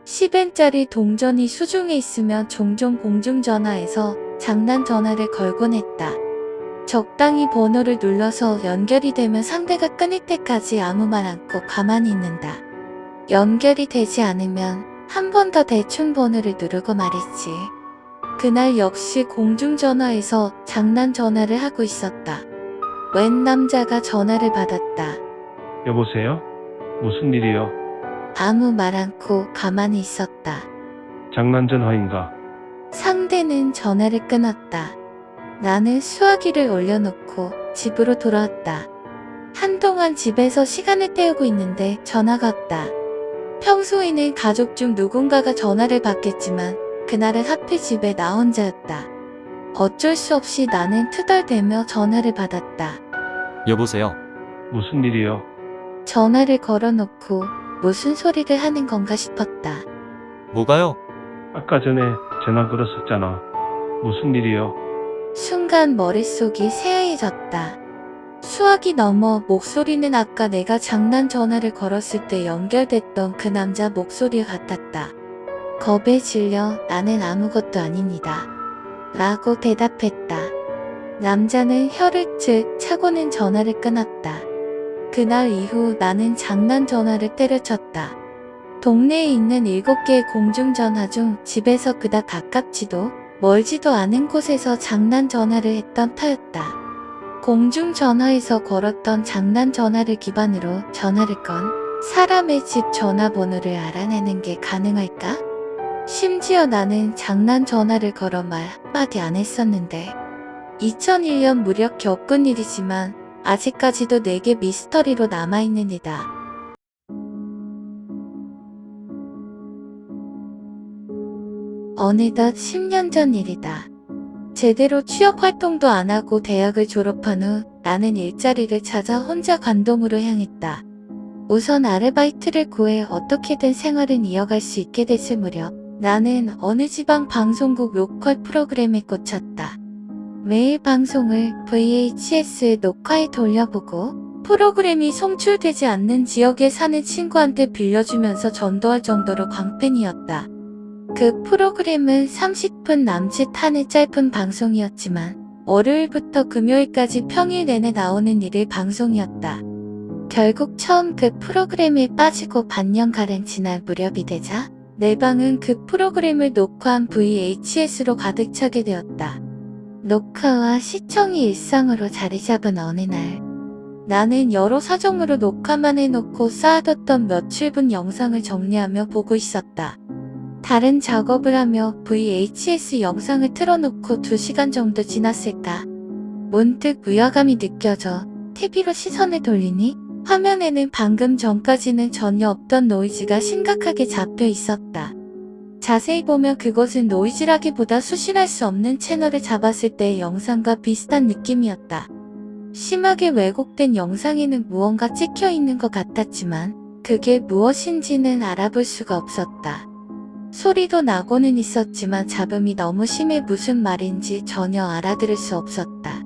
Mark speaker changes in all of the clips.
Speaker 1: 10엔짜리 동전이 수중에 있으면 종종 공중전화에서 장난 전화를 걸곤 했다. 적당히 번호를 눌러서 연결이 되면 상대가 끊을 때까지 아무 말 않고 가만히 있는다. 연결이 되지 않으면 한 번 더 대충 번호를 누르고 말이지. 그날 역시 공중전화에서 장난 전화를 하고 있었다. 웬 남자가 전화를 받았다.
Speaker 2: 여보세요? 무슨 일이요?
Speaker 1: 아무 말 않고 가만히 있었다.
Speaker 2: 장난전화인가?
Speaker 1: 상대는 전화를 끊었다. 나는 수화기를 올려놓고 집으로 돌아왔다. 한동안 집에서 시간을 때우고 있는데 전화가 왔다. 평소에는 가족 중 누군가가 전화를 받겠지만 그날은 하필 집에 나 혼자였다. 어쩔 수 없이 나는 투덜대며 전화를 받았다.
Speaker 3: 여보세요?
Speaker 2: 무슨 일이요?
Speaker 1: 전화를 걸어놓고 무슨 소리를 하는 건가 싶었다.
Speaker 3: 뭐가요?
Speaker 2: 아까 전에 전화 걸었었잖아. 무슨 일이요?
Speaker 1: 순간 머릿속이 새하얘졌다. 수화기 넘어 목소리는 아까 내가 장난 전화를 걸었을 때 연결됐던 그 남자 목소리 같았다. 겁에 질려 나는 아무것도 아닙니다. 라고 대답했다. 남자는 혀를 즉 차고는 전화를 끊었다. 그날 이후 나는 장난 전화를 때려쳤다. 동네에 있는 7개의 공중전화 중 집에서 그닥 가깝지도 멀지도 않은 곳에서 장난 전화를 했던 터였다. 공중전화에서 걸었던 장난 전화를 기반으로 전화를 건 사람의 집 전화번호를 알아내는 게 가능할까? 심지어 나는 장난 전화를 걸어 말 한마디 안 했었는데 2001년 무렵 겪은 일이지만 아직까지도 내게 미스터리로 남아있는 이다. 어느덧 10년 전 일이다. 제대로 취업 활동도 안 하고 대학을 졸업한 후 나는 일자리를 찾아 혼자 관동으로 향했다. 우선 아르바이트를 구해 어떻게든 생활은 이어갈 수 있게 됐을 무렵 나는 어느 지방 방송국 로컬 프로그램에 꽂혔다. 매일 방송을 VHS 녹화해 돌려보고 프로그램이 송출되지 않는 지역에 사는 친구한테 빌려주면서 전도할 정도로 광팬이었다. 그 프로그램은 30분 남짓 하는 짧은 방송이었지만 월요일부터 금요일까지 평일 내내 나오는 일일 방송이었다. 결국 처음 그 프로그램에 빠지고 반년가량 지날 무렵이 되자 내 방은 그 프로그램을 녹화한 VHS로 가득 차게 되었다. 녹화와 시청이 일상으로 자리 잡은 어느 날 나는 여러 사정으로 녹화만 해놓고 쌓아뒀던 며칠분 영상을 정리하며 보고 있었다. 다른 작업을 하며 VHS 영상을 틀어놓고 2시간 정도 지났을까. 문득 위화감이 느껴져 TV로 시선을 돌리니 화면에는 방금 전까지는 전혀 없던 노이즈가 심각하게 잡혀 있었다. 자세히 보면 그것은 노이즈라기보다 수신할 수 없는 채널을 잡았을 때의 영상과 비슷한 느낌이었다. 심하게 왜곡된 영상에는 무언가 찍혀 있는 것 같았지만 그게 무엇인지는 알아볼 수가 없었다. 소리도 나고는 있었지만 잡음이 너무 심해 무슨 말인지 전혀 알아들을 수 없었다.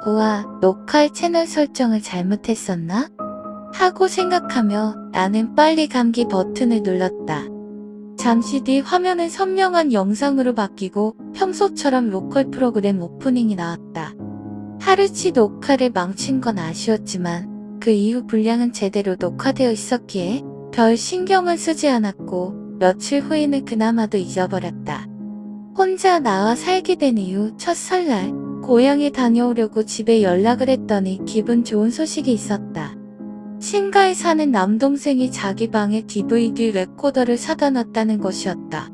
Speaker 1: 우와, 녹화할 채널 설정을 잘못했었나? 하고 생각하며 나는 빨리 감기 버튼을 눌렀다. 잠시 뒤 화면은 선명한 영상으로 바뀌고 평소처럼 로컬 프로그램 오프닝이 나왔다. 하루치 녹화를 망친 건 아쉬웠지만 그 이후 분량은 제대로 녹화되어 있었기에 별 신경은 쓰지 않았고 며칠 후에는 그나마도 잊어버렸다. 혼자 나와 살게 된 이후 첫 설날 고향에 다녀오려고 집에 연락을 했더니 기분 좋은 소식이 있었다. 친가에 사는 남동생이 자기 방에 DVD 레코더를 사다 놨다는 것이었다.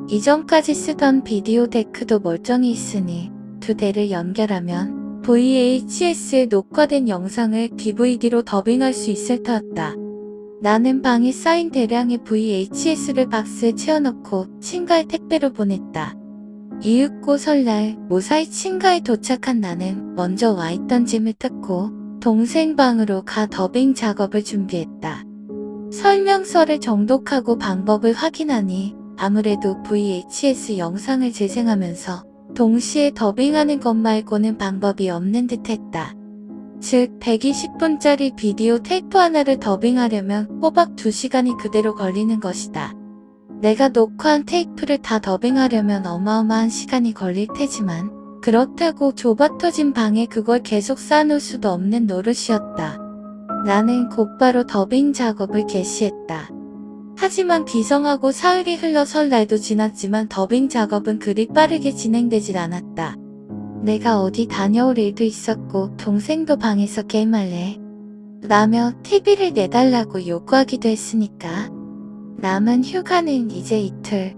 Speaker 1: 이전까지 쓰던 비디오 데크도 멀쩡히 있으니 2대를 연결하면 VHS에 녹화된 영상을 DVD로 더빙할 수 있을 터였다. 나는 방에 쌓인 대량의 VHS를 박스에 채워넣고 친가에 택배로 보냈다. 이윽고 설날 무사히 친가에 도착한 나는 먼저 와있던 짐을 뜯고 동생 방으로 가 더빙 작업을 준비했다. 설명서를 정독하고 방법을 확인하니 아무래도 VHS 영상을 재생하면서 동시에 더빙하는 것 말고는 방법이 없는 듯 했다. 즉 120분짜리 비디오 테이프 하나를 더빙하려면 꼬박 2시간이 그대로 걸리는 것이다. 내가 녹화한 테이프를 다 더빙하려면 어마어마한 시간이 걸릴 테지만 그렇다고 좁아터진 방에 그걸 계속 쌓아놓을 수도 없는 노릇이었다. 나는 곧바로 더빙 작업을 개시했다. 하지만 기성하고 사흘이 흘러 설날도 지났지만 더빙 작업은 그리 빠르게 진행되질 않았다. 내가 어디 다녀올 일도 있었고 동생도 방에서 게임할래 라며 TV를 내달라고 요구하기도 했으니까 남은 휴가는 이제 이틀.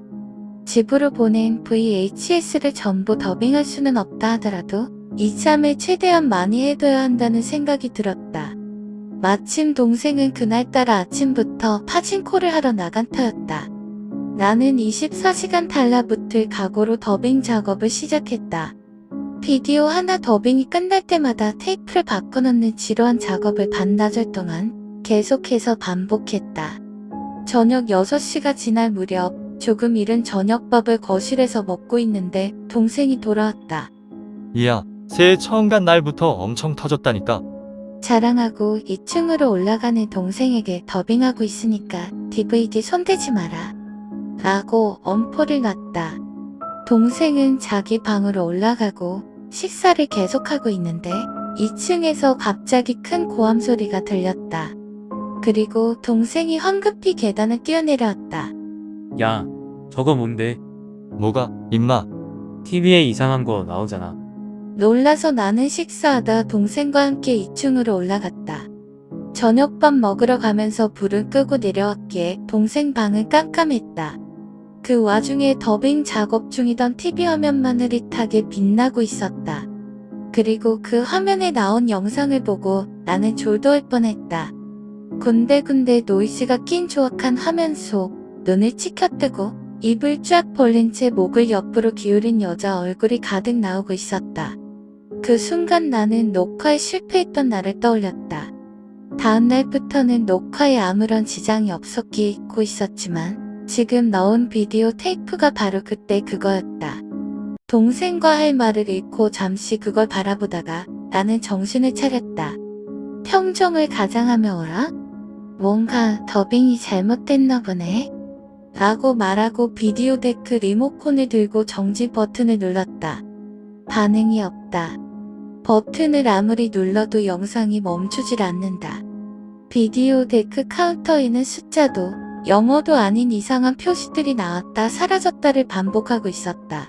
Speaker 1: 집으로 보낸 VHS를 전부 더빙할 수는 없다 하더라도 이참에 최대한 많이 해둬야 한다는 생각이 들었다. 마침 동생은 그날따라 아침부터 파진코를 하러 나간 터였다. 나는 24시간 달라붙을 각오로 더빙 작업을 시작했다. 비디오 하나 더빙이 끝날 때마다 테이프를 바꿔놓는 지루한 작업을 반나절 동안 계속해서 반복했다. 저녁 6시가 지날 무렵 조금 이른 저녁밥을 거실에서 먹고 있는데 동생이 돌아왔다.
Speaker 3: 이야, 새해 처음 간 날부터 엄청 터졌다니까.
Speaker 1: 자랑하고 2층으로 올라가는 동생에게 더빙하고 있으니까 DVD 손대지 마라 라고 엄포를 놨다. 동생은 자기 방으로 올라가고 식사를 계속하고 있는데 2층에서 갑자기 큰 고함 소리가 들렸다. 그리고 동생이 황급히 계단을 뛰어내려왔다.
Speaker 4: 야, 저거 뭔데?
Speaker 3: 뭐가, 임마.
Speaker 4: TV에 이상한 거 나오잖아.
Speaker 1: 놀라서 나는 식사하다 동생과 함께 2층으로 올라갔다. 저녁밥 먹으러 가면서 불을 끄고 내려왔기에 동생 방은 깜깜했다. 그 와중에 더빙 작업 중이던 TV 화면만 흐릿하게 빛나고 있었다. 그리고 그 화면에 나온 영상을 보고 나는 졸도할 뻔했다. 군데군데 노이즈가 낀 조악한 화면 속 눈을 치켜뜨고 입을 쫙 벌린 채 목을 옆으로 기울인 여자 얼굴이 가득 나오고 있었다. 그 순간 나는 녹화에 실패했던 날을 떠올렸다. 다음 날부터는 녹화에 아무런 지장이 없었기에 잊고 있었지만 지금 넣은 비디오 테이프가 바로 그때 그거였다. 동생과 할 말을 잃고 잠시 그걸 바라보다가 나는 정신을 차렸다. 평정을 가장하며 오라? 뭔가 더빙이 잘못됐나 보네. 라고 말하고 비디오 데크 리모컨을 들고 정지 버튼을 눌렀다. 반응이 없다. 버튼을 아무리 눌러도 영상이 멈추질 않는다. 비디오 데크 카운터에는 숫자도 영어도 아닌 이상한 표시들이 나왔다 사라졌다를 반복하고 있었다.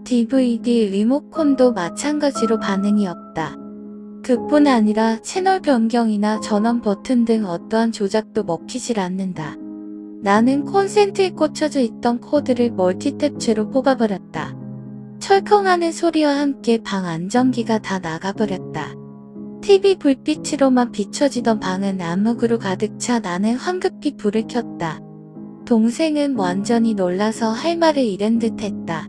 Speaker 1: DVD 리모컨도 마찬가지로 반응이 없다. 그뿐 아니라 채널 변경이나 전원 버튼 등 어떠한 조작도 먹히질 않는다. 나는 콘센트에 꽂혀져 있던 코드를 멀티탭체로 뽑아버렸다. 철컹하는 소리와 함께 방 안전기가 다 나가버렸다. TV 불빛으로만 비춰지던 방은 암흑으로 가득 차 나는 황급히 불을 켰다. 동생은 완전히 놀라서 할 말을 잃은 듯 했다.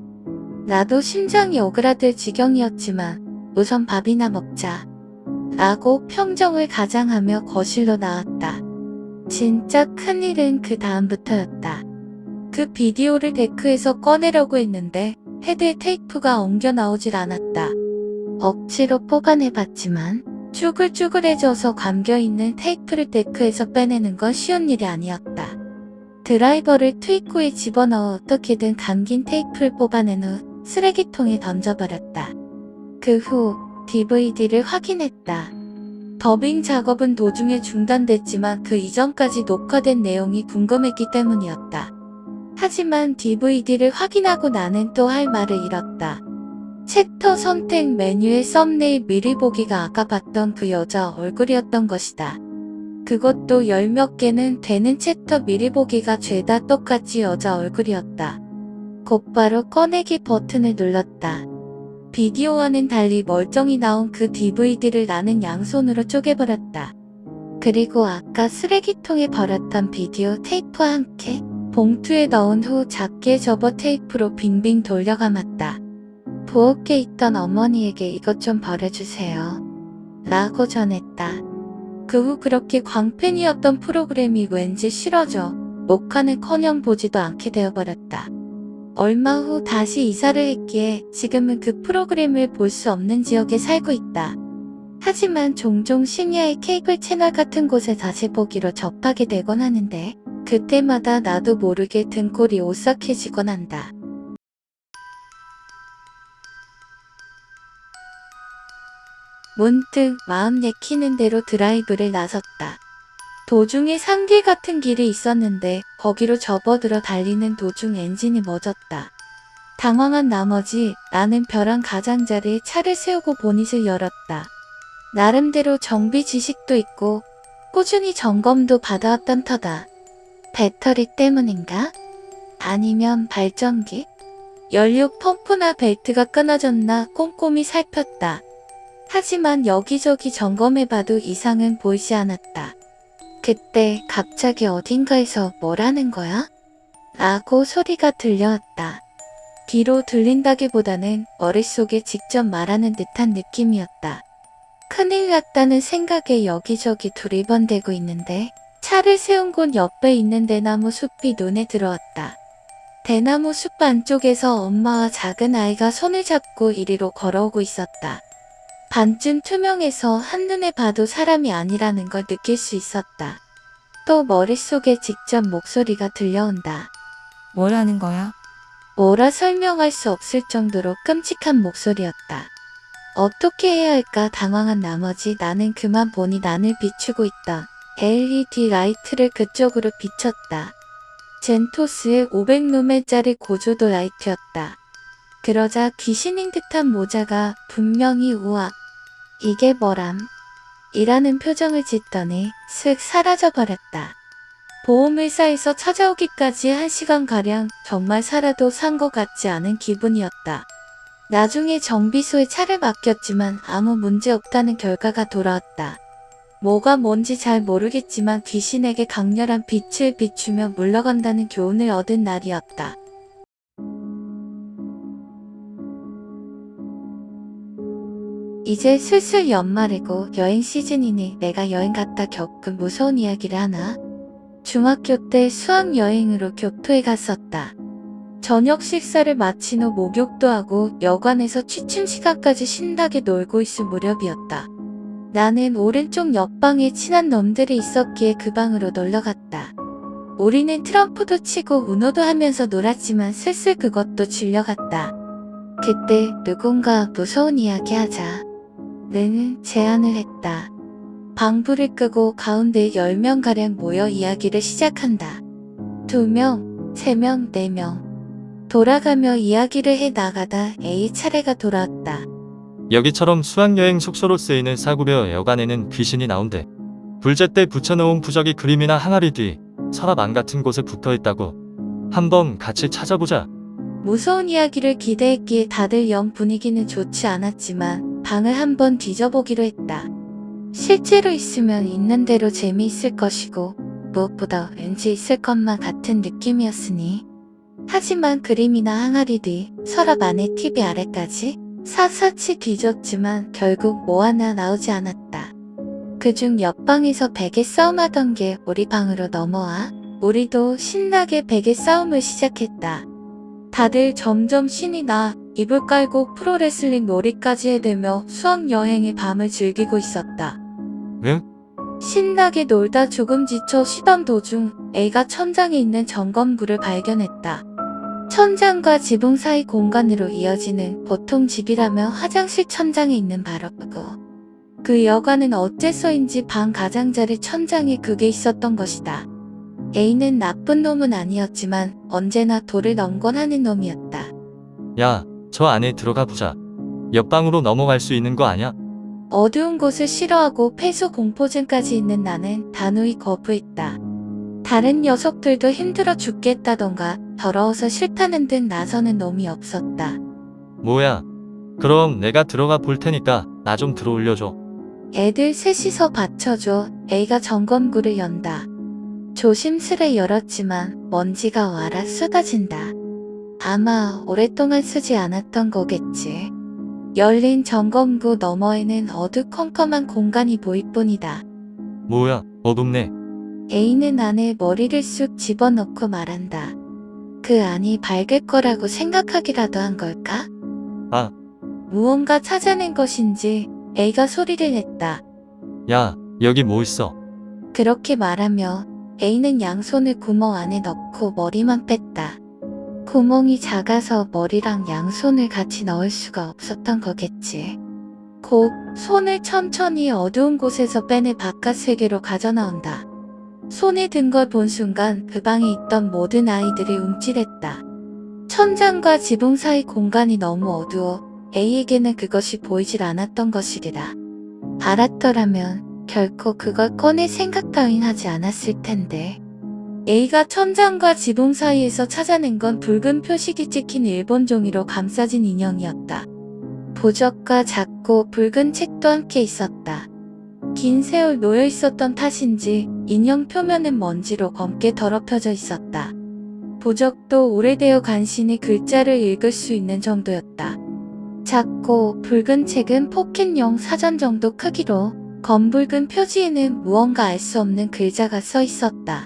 Speaker 1: 나도 심장이 오그라들 지경이었지만 우선 밥이나 먹자 라고 평정을 가장하며 거실로 나왔다. 진짜 큰일은 그 다음부터였다. 그 비디오를 데크에서 꺼내려고 했는데 헤드에 테이프가 엉겨 나오질 않았다. 억지로 뽑아내봤지만 쭈글쭈글해져서 감겨있는 테이프를 데크에서 빼내는 건 쉬운 일이 아니었다. 드라이버를 트위코에 집어넣어 어떻게든 감긴 테이프를 뽑아낸 후 쓰레기통에 던져버렸다. 그 후 DVD를 확인했다. 더빙 작업은 도중에 중단됐지만 그 이전까지 녹화된 내용이 궁금했기 때문이었다. 하지만 DVD를 확인하고 나는 또 할 말을 잃었다. 챕터 선택 메뉴의 썸네일 미리 보기가 아까 봤던 그 여자 얼굴이었던 것이다. 그것도 10몇 개는 되는 챕터 미리 보기가 죄다 똑같이 여자 얼굴이었다. 곧바로 꺼내기 버튼을 눌렀다. 비디오와는 달리 멀쩡히 나온 그 DVD를 나는 양손으로 쪼개버렸다. 그리고 아까 쓰레기통에 버렸던 비디오 테이프와 함께 봉투에 넣은 후 작게 접어 테이프로 빙빙 돌려 감았다. 부엌에 있던 어머니에게 이것 좀 버려주세요. 라고 전했다. 그 후 그렇게 광팬이었던 프로그램이 왠지 싫어져 녹화는커녕 보지도 않게 되어버렸다. 얼마 후 다시 이사를 했기에 지금은 그 프로그램을 볼 수 없는 지역에 살고 있다. 하지만 종종 심야의 케이블 채널 같은 곳에 다시 보기로 접하게 되곤 하는데 그때마다 나도 모르게 등골이 오싹해지곤 한다. 문득 마음 내키는 대로 드라이브를 나섰다. 도중에 산길 같은 길이 있었는데 거기로 접어들어 달리는 도중 엔진이 멎었다. 당황한 나머지 나는 벼랑 가장자리에 차를 세우고 보닛을 열었다. 나름대로 정비 지식도 있고 꾸준히 점검도 받아왔던 터다. 배터리 때문인가? 아니면 발전기? 연료 펌프나 벨트가 끊어졌나 꼼꼼히 살폈다. 하지만 여기저기 점검해봐도 이상은 보이지 않았다. 그때 갑자기 어딘가에서 뭐라는 거야? 라고 소리가 들려왔다. 귀로 들린다기보다는 머릿속에 직접 말하는 듯한 느낌이었다. 큰일 났다는 생각에 여기저기 두리번대고 있는데 차를 세운 곳 옆에 있는 대나무 숲이 눈에 들어왔다. 대나무 숲 안쪽에서 엄마와 작은 아이가 손을 잡고 이리로 걸어오고 있었다. 반쯤 투명해서 한눈에 봐도 사람이 아니라는 걸 느낄 수 있었다. 또 머릿속에 직접 목소리가 들려온다.
Speaker 5: 뭐라는 거야?
Speaker 1: 뭐라 설명할 수 없을 정도로 끔찍한 목소리였다. 어떻게 해야 할까 당황한 나머지 나는 그만 보니 난을 비추고 있던 LED 라이트를 그쪽으로 비췄다. 젠토스의 500루멘짜리 고조도 라이트였다. 그러자 귀신인 듯한 모자가 분명히 우와 이게 뭐람? 이라는 표정을 짓더니 슥 사라져버렸다. 보험회사에서 찾아오기까지 1시간가량 정말 살아도 산 것 같지 않은 기분이었다. 나중에 정비소에 차를 맡겼지만 아무 문제 없다는 결과가 돌아왔다. 뭐가 뭔지 잘 모르겠지만 귀신에게 강렬한 빛을 비추며 물러간다는 교훈을 얻은 날이었다. 이제 슬슬 연말이고 여행 시즌이니 내가 여행 갔다 겪은 무서운 이야기를 하나? 중학교 때 수학여행으로 교토에 갔었다. 저녁 식사를 마친 후 목욕도 하고 여관에서 취침 시간까지 신나게 놀고 있을 무렵이었다. 나는 오른쪽 옆방에 친한 놈들이 있었기에 그 방으로 놀러갔다. 우리는 트럼프도 치고 우노도 하면서 놀았지만 슬슬 그것도 질려갔다. 그때 누군가 무서운 이야기 하자. 는 제안을 했다. 방불을 끄고 가운데 10명가량 모여 이야기를 시작한다. 2명, 3명, 4명. 돌아가며 이야기를 해 나가다 A 차례가 돌아왔다.
Speaker 3: 여기처럼 수학여행 숙소로 쓰이는 사구려 여관에는 귀신이 나온대. 불제 때 붙여놓은 부적이 그림이나 항아리 뒤, 서랍 안 같은 곳에 붙어있다고. 한번 같이 찾아보자.
Speaker 1: 무서운 이야기를 기대했기에 다들 영 분위기는 좋지 않았지만 방을 한번 뒤져보기로 했다. 실제로 있으면 있는 대로 재미있을 것이고 무엇보다 왠지 있을 것만 같은 느낌이었으니. 하지만 그림이나 항아리 뒤, 서랍 안에 TV 아래까지 샅샅이 뒤졌지만 결국 뭐 하나 나오지 않았다. 그중 옆방에서 베개 싸움하던 게 우리 방으로 넘어와 우리도 신나게 베개 싸움을 시작했다. 다들 점점 신이 나 이불 깔고 프로레슬링 놀이까지 해대며 수학여행의 밤을 즐기고 있었다.
Speaker 3: 응?
Speaker 1: 신나게 놀다 조금 지쳐 쉬던 도중 A가 천장에 있는 점검구를 발견했다. 천장과 지붕 사이 공간으로 이어지는 보통 집이라면 화장실 천장에 있는 바로 그거. 그 여관은 어째서인지 방 가장자리 천장에 그게 있었던 것이다. A는 나쁜 놈은 아니었지만 언제나 돌을 넘곤하는 놈이었다.
Speaker 3: 야, 저 안에 들어가 보자. 옆방으로 넘어갈 수 있는 거 아냐?
Speaker 1: 어두운 곳을 싫어하고 폐소 공포증까지 있는 나는 단호히 거부했다. 다른 녀석들도 힘들어 죽겠다던가 더러워서 싫다는 듯 나서는 놈이 없었다.
Speaker 3: 뭐야? 그럼 내가 들어가 볼 테니까 나 좀 들어올려줘.
Speaker 1: 애들 셋이서 받쳐줘. A가 점검구를 연다. 조심스레 열었지만 먼지가 와라 쏟아진다. 아마 오랫동안 쓰지 않았던 거겠지. 열린 점검구 너머에는 어두컴컴한 공간이 보일 뿐이다.
Speaker 3: 뭐야, 어둡네.
Speaker 1: A는 안에 머리를 쑥 집어넣고 말한다. 그 안이 밝을 거라고 생각하기라도 한 걸까?
Speaker 3: 아.
Speaker 1: 무언가 찾아낸 것인지 A가 소리를 냈다.
Speaker 3: 야, 여기 뭐 있어?
Speaker 1: 그렇게 말하며 A는 양손을 구멍 안에 넣고 머리만 뺐다. 구멍이 작아서 머리랑 양손을 같이 넣을 수가 없었던 거겠지. 곧 손을 천천히 어두운 곳에서 빼내 바깥 세계로 가져나온다. 손에 든 걸 본 순간 그 방에 있던 모든 아이들이 움찔했다. 천장과 지붕 사이 공간이 너무 어두워 A에게는 그것이 보이질 않았던 것이리라. 알았더라면 결코 그걸 꺼낼 생각 따윈 하지 않았을 텐데. A가 천장과 지붕 사이에서 찾아낸 건 붉은 표식이 찍힌 일본 종이로 감싸진 인형이었다. 보적과 작고 붉은 책도 함께 있었다. 긴 세월 놓여 있었던 탓인지 인형 표면은 먼지로 검게 더럽혀져 있었다. 보적도 오래되어 간신히 글자를 읽을 수 있는 정도였다. 작고 붉은 책은 포켓용 사전 정도 크기로 검붉은 표지에는 무언가 알 수 없는 글자가 써 있었다.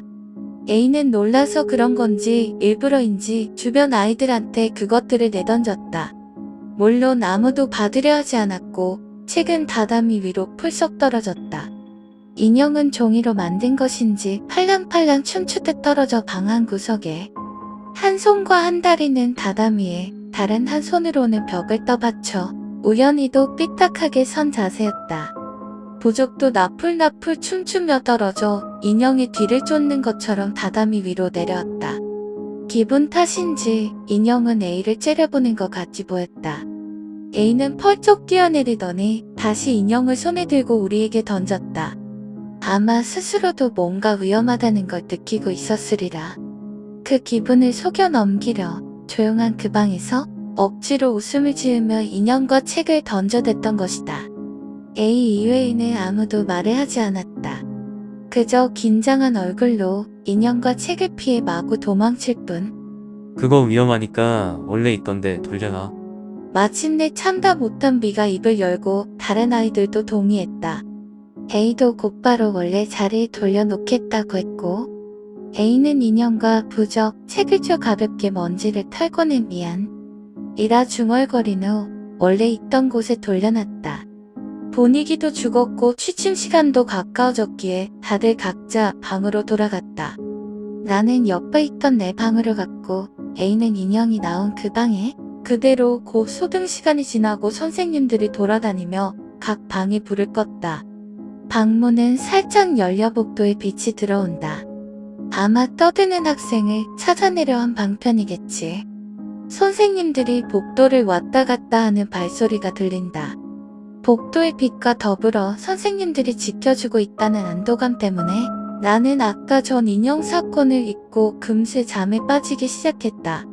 Speaker 1: A는 놀라서 그런 건지 일부러인지 주변 아이들한테 그것들을 내던졌다. 물론 아무도 받으려 하지 않았고 책은 다다미 위로 풀썩 떨어졌다. 인형은 종이로 만든 것인지 팔랑팔랑 춤추듯 떨어져 방 한 구석에. 한 손과 한 다리는 다다미에 다른 한 손으로는 벽을 떠받쳐 우연히도 삐딱하게 선 자세였다. 보적도 나풀나풀 춤추며 떨어져 인형의 뒤를 쫓는 것처럼 다다미 위로 내려왔다. 기분 탓인지 인형은 A를 째려보는 것 같이 보였다. A는 펄쩍 뛰어내리더니 다시 인형을 손에 들고 우리에게 던졌다. 아마 스스로도 뭔가 위험하다는 걸 느끼고 있었으리라. 그 기분을 속여 넘기려 조용한 그 방에서 억지로 웃음을 지으며 인형과 책을 던져댔던 것이다. A 이외에는 아무도 말을 하지 않았다. 그저 긴장한 얼굴로 인형과 책을 피해 마구 도망칠 뿐.
Speaker 4: 그거 위험하니까 원래 있던데 돌려놔.
Speaker 1: 마침내 참다 못한 B가 입을 열고 다른 아이들도 동의했다. A도 곧바로 원래 자리에 돌려놓겠다고 했고, A는 인형과 부적, 책을 줘 가볍게 먼지를 털고는 미안 이라 중얼거린 후 원래 있던 곳에 돌려놨다. 분위기도 죽었고 취침 시간도 가까워졌기에 다들 각자 방으로 돌아갔다. 나는 옆에 있던 내 방으로 갔고 A는 인형이 나온 그 방에 그대로 곧 소등 시간이 지나고 선생님들이 돌아다니며 각 방에 불을 껐다. 방문은 살짝 열려 복도에 빛이 들어온다. 아마 떠드는 학생을 찾아내려 한 방편이겠지. 선생님들이 복도를 왔다 갔다 하는 발소리가 들린다. 복도의 빛과 더불어 선생님들이 지켜주고 있다는 안도감 때문에 나는 아까 전 인형 사건을 잊고 금세 잠에 빠지기 시작했다.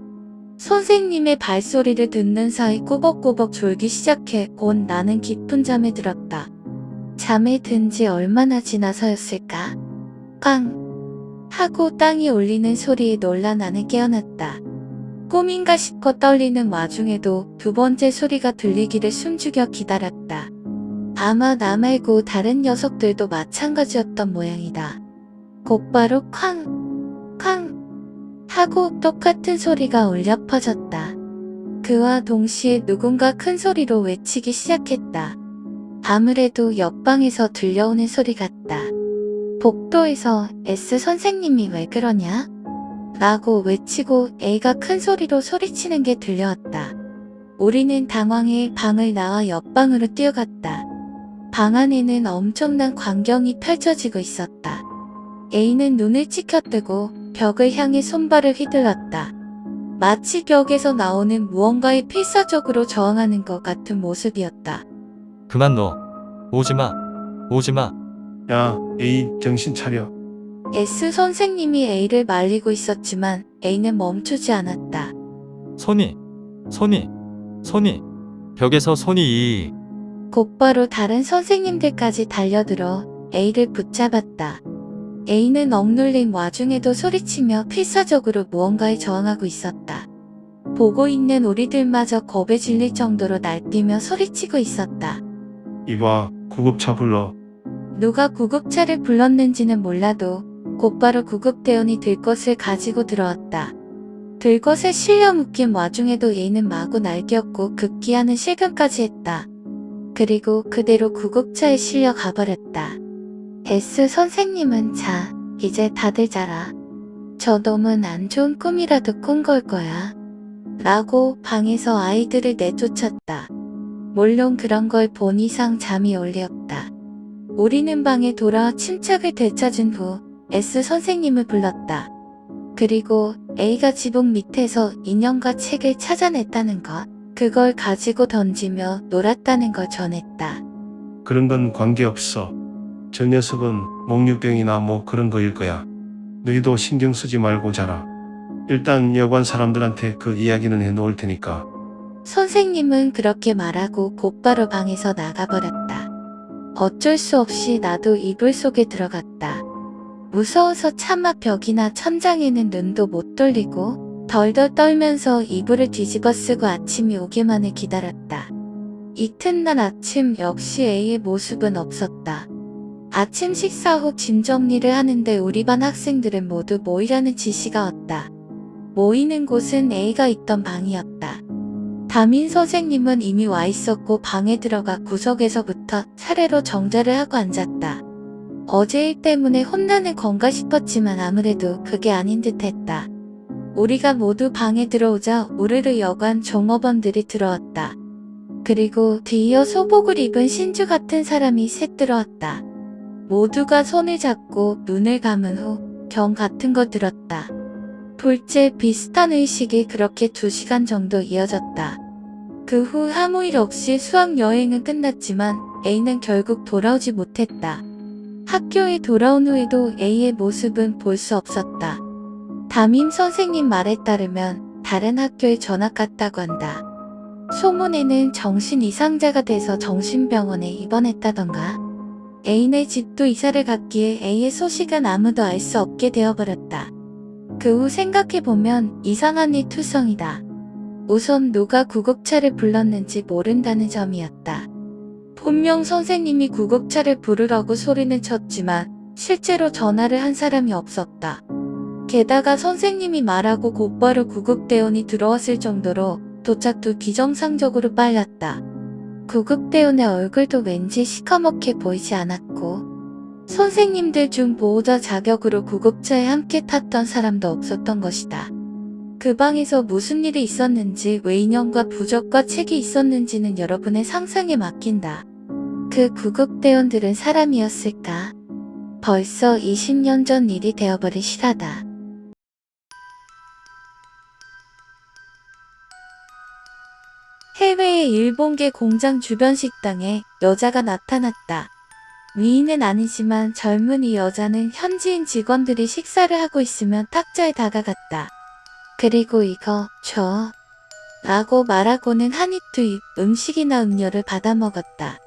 Speaker 1: 선생님의 발소리를 듣는 사이 꾸벅꾸벅 졸기 시작해 곧 나는 깊은 잠에 들었다. 잠에 든 지 얼마나 지나서였을까? 꽝! 하고 땅이 울리는 소리에 놀라 나는 깨어났다. 꿈인가 싶어 떨리는 와중에도 두 번째 소리가 들리기를 숨죽여 기다렸다. 아마 나 말고 다른 녀석들도 마찬가지였던 모양이다. 곧바로 쾅! 쾅! 하고 똑같은 소리가 울려 퍼졌다. 그와 동시에 누군가 큰 소리로 외치기 시작했다. 아무래도 옆방에서 들려오는 소리 같다. 복도에서 S 선생님이 왜 그러냐? 라고 외치고 A가 큰 소리로 소리치는 게 들려왔다. 우리는 당황해 방을 나와 옆방으로 뛰어갔다. 방 안에는 엄청난 광경이 펼쳐지고 있었다. A는 눈을 치켜뜨고 벽을 향해 손발을 휘둘렀다. 마치 벽에서 나오는 무언가에 필사적으로 저항하는 것 같은 모습이었다.
Speaker 3: 그만 둬. 오지마. 오지마.
Speaker 2: 야, 에이, 정신 차려.
Speaker 1: S 선생님이 A를 말리고 있었지만 A는 멈추지 않았다.
Speaker 3: 손이. 벽에서 손이
Speaker 1: 곧바로 다른 선생님들까지 달려들어 A를 붙잡았다. A는 억눌린 와중에도 소리치며 필사적으로 무언가에 저항하고 있었다. 보고 있는 우리들마저 겁에 질릴 정도로 날뛰며 소리치고 있었다.
Speaker 2: 이봐, 구급차 불러.
Speaker 1: 누가 구급차를 불렀는지는 몰라도 곧바로 구급대원이 들것을 가지고 들어왔다. 들것에 실려 묶인 와중에도 A는 마구 날뛰었고 급기야는 실금까지 했다. 그리고 그대로 구급차에 실려 가버렸다. S 선생님은 자, 이제 다들 자라. 저 놈은 안 좋은 꿈이라도 꾼 걸 거야. 라고 방에서 아이들을 내쫓았다. 물론 그런 걸 본 이상 잠이 올 리 없다. 우리는 방에 돌아와 침착을 되찾은 후 S 선생님을 불렀다. 그리고 A가 지붕 밑에서 인형과 책을 찾아냈다는 것, 그걸 가지고 던지며 놀았다는 걸 전했다.
Speaker 2: 그런 건 관계없어. 저 녀석은 목류병이나 뭐 그런 거일 거야. 너희도 신경 쓰지 말고 자라. 일단 여관 사람들한테 그 이야기는 해놓을 테니까.
Speaker 1: 선생님은 그렇게 말하고 곧바로 방에서 나가버렸다. 어쩔 수 없이 나도 이불 속에 들어갔다. 무서워서 차마 벽이나 천장에는 눈도 못 돌리고 덜덜 떨면서 이불을 뒤집어 쓰고 아침이 오기만을 기다렸다. 이튿날 아침 역시 A의 모습은 없었다. 아침 식사 후 짐 정리를 하는데 우리 반 학생들은 모두 모이라는 지시가 왔다. 모이는 곳은 A가 있던 방이었다. 담임 선생님은 이미 와 있었고 방에 들어가 구석에서부터 차례로 정자를 하고 앉았다. 어제 일 때문에 혼나는 건가 싶었지만 아무래도 그게 아닌 듯 했다. 우리가 모두 방에 들어오자 우르르 여관 종업원들이 들어왔다. 그리고 뒤이어 소복을 입은 신주 같은 사람이 셋 들어왔다. 모두가 손을 잡고 눈을 감은 후 경 같은 거 들었다. 불제 비슷한 의식이 그렇게 2시간 정도 이어졌다. 그 후 아무 일 없이 수학여행은 끝났지만 A는 결국 돌아오지 못했다. 학교에 돌아온 후에도 A의 모습은 볼 수 없었다. 담임 선생님 말에 따르면 다른 학교에 전학 갔다고 한다. 소문에는 정신 이상자가 돼서 정신병원에 입원했다던가. A네 집도 이사를 갔기에 A의 소식은 아무도 알 수 없게 되어버렸다. 그 후 생각해보면 이상한 일 투성이다. 우선 누가 구급차를 불렀는지 모른다는 점이었다. 분명 선생님이 구급차를 부르라고 소리는 쳤지만 실제로 전화를 한 사람이 없었다. 게다가 선생님이 말하고 곧바로 구급대원이 들어왔을 정도로 도착도 비정상적으로 빨랐다. 구급대원의 얼굴도 왠지 시커멓게 보이지 않았고 선생님들 중 보호자 자격으로 구급차에 함께 탔던 사람도 없었던 것이다. 그 방에서 무슨 일이 있었는지 왜 인형과 부적과 책이 있었는지는 여러분의 상상에 맡긴다. 그 구급대원들은 사람이었을까? 벌써 20년 전 일이 되어버린 실화다. 해외의 일본계 공장 주변 식당에 여자가 나타났다. 미인은 아니지만 젊은 이 여자는 현지인 직원들이 식사를 하고 있으면 탁자에 다가갔다. 그리고 이거 줘 라고 말하고는 한 입 두 입 음식이나 음료를 받아 먹었다.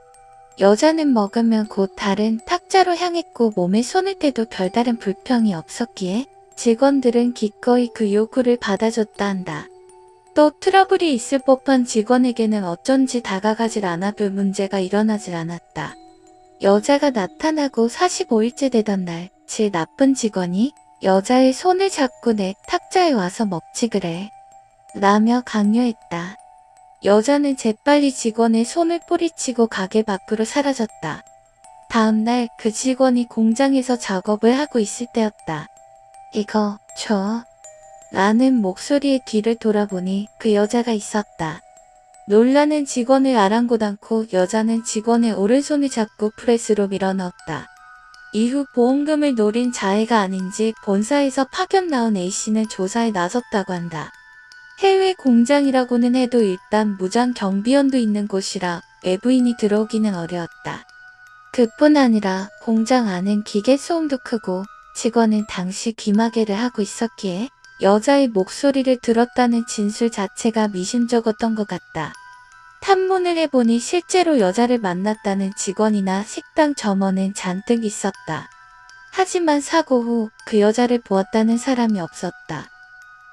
Speaker 1: 여자는 먹으면 곧 다른 탁자로 향했고 몸에 손을 대도 별다른 불평이 없었기에 직원들은 기꺼이 그 요구를 받아줬다 한다. 또 트러블이 있을 법한 직원에게는 어쩐지 다가가질 않아도 문제가 일어나질 않았다. 여자가 나타나고 45일째 되던 날, 제일 나쁜 직원이 여자의 손을 잡고 내 탁자에 와서 먹지 그래 라며 강요했다. 여자는 재빨리 직원의 손을 뿌리치고 가게 밖으로 사라졌다. 다음날 그 직원이 공장에서 작업을 하고 있을 때였다. 이거 줘 라는 목소리의 뒤를 돌아보니 그 여자가 있었다. 놀라는 직원을 아랑곳 않고 여자는 직원의 오른손을 잡고 프레스로 밀어넣었다. 이후 보험금을 노린 자해가 아닌지 본사에서 파견 나온 A씨는 조사에 나섰다고 한다. 해외 공장이라고는 해도 일단 무장 경비원도 있는 곳이라 외부인이 들어오기는 어려웠다. 그뿐 아니라 공장 안은 기계 소음도 크고 직원은 당시 귀마개를 하고 있었기에 여자의 목소리를 들었다는 진술 자체가 미심쩍었던 것 같다. 탐문을 해보니 실제로 여자를 만났다는 직원이나 식당 점원은 잔뜩 있었다. 하지만 사고 후 그 여자를 보았다는 사람이 없었다.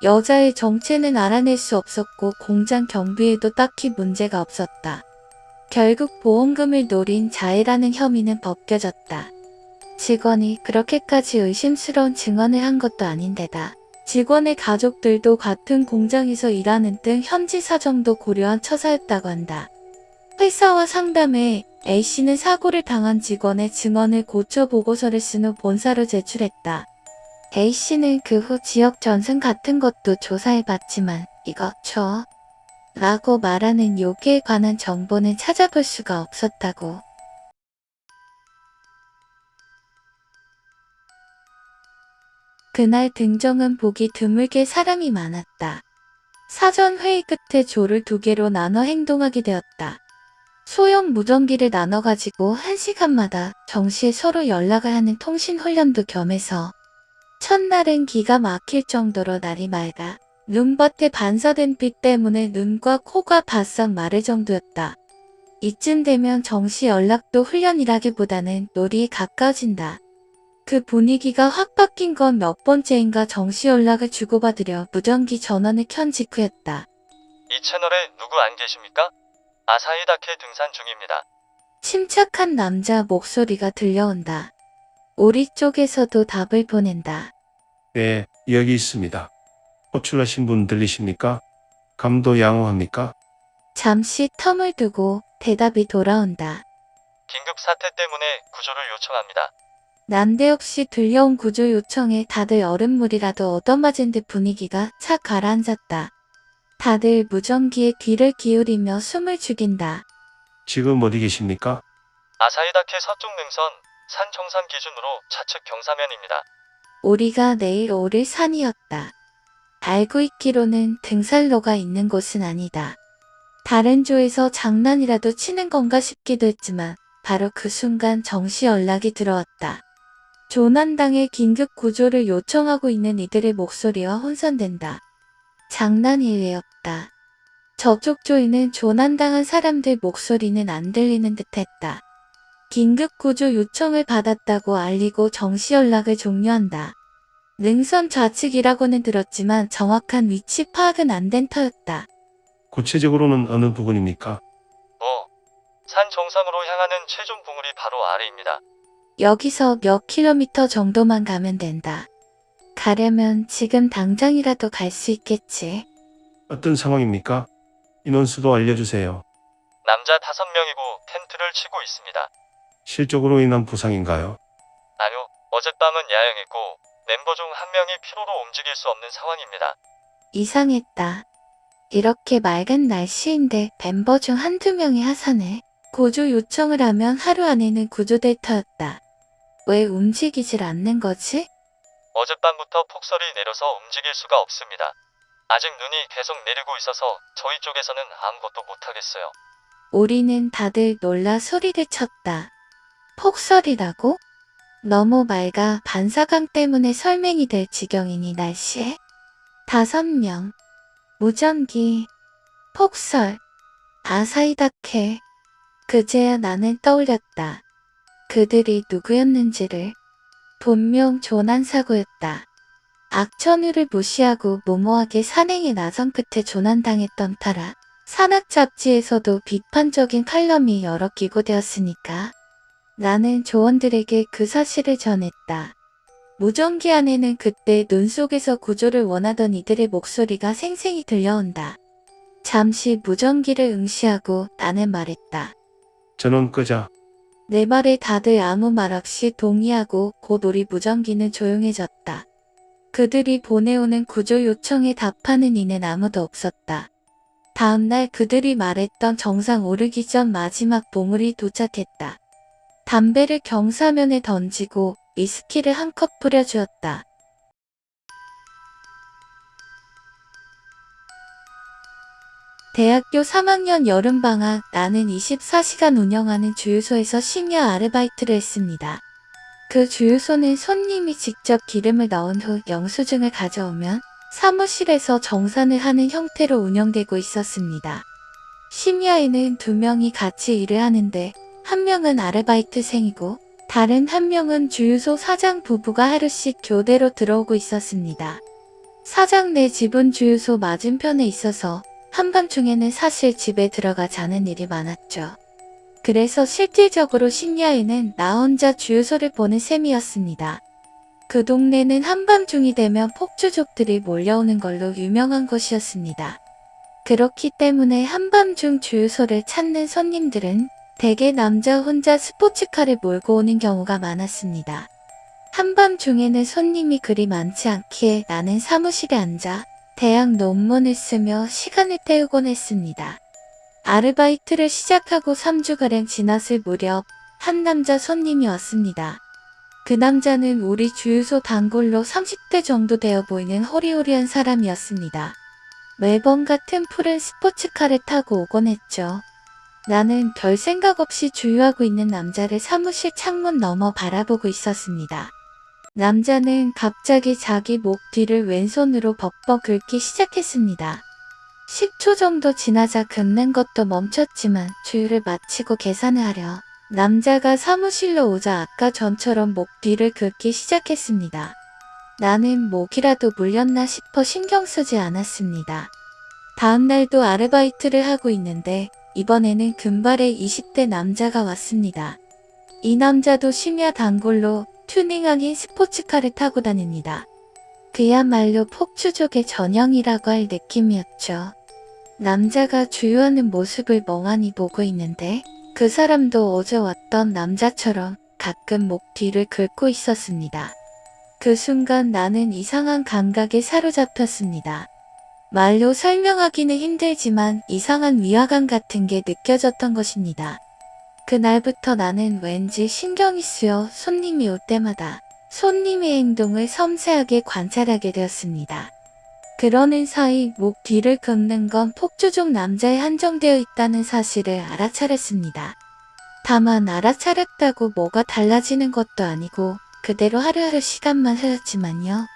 Speaker 1: 여자의 정체는 알아낼 수 없었고 공장 경비에도 딱히 문제가 없었다. 결국 보험금을 노린 자해라는 혐의는 벗겨졌다. 직원이 그렇게까지 의심스러운 증언을 한 것도 아닌데다 직원의 가족들도 같은 공장에서 일하는 등 현지 사정도 고려한 처사였다고 한다. 회사와 상담에 A씨는 사고를 당한 직원의 증언을 고쳐 보고서를 쓴 후 본사로 제출했다. A씨는 그 후 지역 전승 같은 것도 조사해봤지만 이거죠. 라고 말하는 여기에 관한 정보는 찾아볼 수가 없었다고. 그날 등정은 보기 드물게 사람이 많았다. 사전 회의 끝에 조를 2개로 나눠 행동하게 되었다. 소형 무전기를 나눠가지고 1시간마다 정시에 서로 연락을 하는 통신 훈련도 겸해서 첫날은 기가 막힐 정도로 날이 맑아 눈밭에 반사된 빛 때문에 눈과 코가 바싹 마를 정도였다. 이쯤 되면 정시 연락도 훈련이라기보다는 놀이에 가까워진다. 그 분위기가 확 바뀐 건 몇 번째인가 정시 연락을 주고받으려 무전기 전원을 켠 직후였다.
Speaker 3: 이 채널에 누구 안 계십니까? 아사히다케 등산 중입니다.
Speaker 1: 침착한 남자 목소리가 들려온다. 우리 쪽에서도 답을 보낸다.
Speaker 2: 네, 여기 있습니다. 호출하신 분 들리십니까? 감도 양호합니까?
Speaker 1: 잠시 텀을 두고 대답이 돌아온다.
Speaker 3: 긴급 사태 때문에 구조를 요청합니다.
Speaker 1: 난데없이 들려온 구조 요청에 다들 얼음물이라도 얻어맞은 듯 분위기가 착 가라앉았다. 다들 무전기에 귀를 기울이며 숨을 죽인다.
Speaker 2: 지금 어디 계십니까?
Speaker 3: 아사히다케 서쪽 능선 산 정상 기준으로 좌측 경사면입니다.
Speaker 1: 우리가 내일 오를 산이었다. 알고 있기로는 등산로가 있는 곳은 아니다. 다른 조에서 장난이라도 치는 건가 싶기도 했지만 바로 그 순간 정시 연락이 들어왔다. 조난당에 긴급 구조를 요청하고 있는 이들의 목소리와 혼선된다. 장난일 리 없다. 저쪽 조에는 조난당한 사람들 목소리는 안 들리는 듯했다. 긴급 구조 요청을 받았다고 알리고 정시 연락을 종료한다. 능선 좌측이라고는 들었지만 정확한 위치 파악은 안 된 터였다.
Speaker 2: 구체적으로는 어느 부분입니까?
Speaker 3: 산 정상으로 향하는 최종 봉우리 바로 아래입니다.
Speaker 1: 여기서 몇 킬로미터 정도만 가면 된다. 가려면 지금 당장이라도 갈 수 있겠지.
Speaker 2: 어떤 상황입니까? 인원수도 알려주세요.
Speaker 3: 남자 5명이고 텐트를 치고 있습니다.
Speaker 2: 실적으로 인한 부상인가요?
Speaker 3: 아니요, 어젯밤은 야영했고 멤버 중 한 명이 피로로 움직일 수 없는 상황입니다.
Speaker 1: 이상했다. 이렇게 맑은 날씨인데 멤버 중 한두 명이 하산해. 구조 요청을 하면 하루 안에는 구조될 터였다. 왜 움직이질 않는 거지?
Speaker 3: 어젯밤부터 폭설이 내려서 움직일 수가 없습니다. 아직 눈이 계속 내리고 있어서 저희 쪽에서는 아무것도 못하겠어요.
Speaker 1: 우리는 다들 놀라 소리를 쳤다. 폭설이라고? 너무 맑아 반사광 때문에 설명이 될 지경이니 날씨에? 5명. 무전기. 폭설. 아사히다케. 그제야 나는 떠올렸다. 그들이 누구였는지를. 분명 조난사고였다. 악천후를 무시하고 무모하게 산행에 나선 끝에 조난당했던 터라 산악 잡지에서도 비판적인 칼럼이 여러 기고되었으니까 나는 조원들에게 그 사실을 전했다. 무전기 안에는 그때 눈 속에서 구조를 원하던 이들의 목소리가 생생히 들려온다. 잠시 무전기를 응시하고 나는 말했다.
Speaker 2: 전원 끄자.
Speaker 1: 내 말에 다들 아무 말 없이 동의하고 곧 우리 무전기는 조용해졌다. 그들이 보내오는 구조 요청에 답하는 이는 아무도 없었다. 다음날 그들이 말했던 정상 오르기 전 마지막 봉우리 도착했다. 담배를 경사면에 던지고 위스키를 한 컵 뿌려주었다. 대학교 3학년 여름방학 나는 24시간 운영하는 주유소에서 심야 아르바이트를 했습니다. 그 주유소는 손님이 직접 기름을 넣은 후 영수증을 가져오면 사무실에서 정산을 하는 형태로 운영되고 있었습니다. 심야에는 2명이 같이 일을 하는데 한 명은 아르바이트생이고 다른 한 명은 주유소 사장 부부가 하루씩 교대로 들어오고 있었습니다. 사장네 집은 주유소 맞은편에 있어서 한밤중에는 사실 집에 들어가 자는 일이 많았죠. 그래서 실질적으로 심야에는 나 혼자 주유소를 보는 셈이었습니다. 그 동네는 한밤중이 되면 폭주족들이 몰려오는 걸로 유명한 곳이었습니다. 그렇기 때문에 한밤중 주유소를 찾는 손님들은 대개 남자 혼자 스포츠카를 몰고 오는 경우가 많았습니다. 한밤중에는 손님이 그리 많지 않기에 나는 사무실에 앉아 대학 논문을 쓰며 시간을 때우곤 했습니다. 아르바이트를 시작하고 3주가량 지났을 무렵 한 남자 손님이 왔습니다. 그 남자는 우리 주유소 단골로 30대 정도 되어 보이는 호리호리한 사람이었습니다. 매번 같은 푸른 스포츠카를 타고 오곤 했죠. 나는 별 생각 없이 주유하고 있는 남자를 사무실 창문 너머 바라보고 있었습니다. 남자는 갑자기 자기 목 뒤를 왼손으로 벅벅 긁기 시작했습니다. 10초 정도 지나자 긁는 것도 멈췄지만 주유를 마치고 계산을 하려 남자가 사무실로 오자 아까 전처럼 목 뒤를 긁기 시작했습니다. 나는 목이라도 물렸나 싶어 신경 쓰지 않았습니다. 다음 날도 아르바이트를 하고 있는데 이번에는 금발의 20대 남자가 왔습니다. 이 남자도 심야 단골로 튜닝한 흰 스포츠카를 타고 다닙니다. 그야말로 폭주족의 전형이라고 할 느낌이었죠. 남자가 주유하는 모습을 멍하니 보고 있는데 그 사람도 어제 왔던 남자처럼 가끔 목 뒤를 긁고 있었습니다. 그 순간 나는 이상한 감각에 사로잡혔습니다. 말로 설명하기는 힘들지만 이상한 위화감 같은 게 느껴졌던 것입니다. 그날부터 나는 왠지 신경이 쓰여 손님이 올 때마다 손님의 행동을 섬세하게 관찰하게 되었습니다. 그러는 사이 목 뒤를 긁는 건 폭주족 남자에 한정되어 있다는 사실을 알아차렸습니다. 다만 알아차렸다고 뭐가 달라지는 것도 아니고 그대로 하루하루 시간만 흘렀지만요.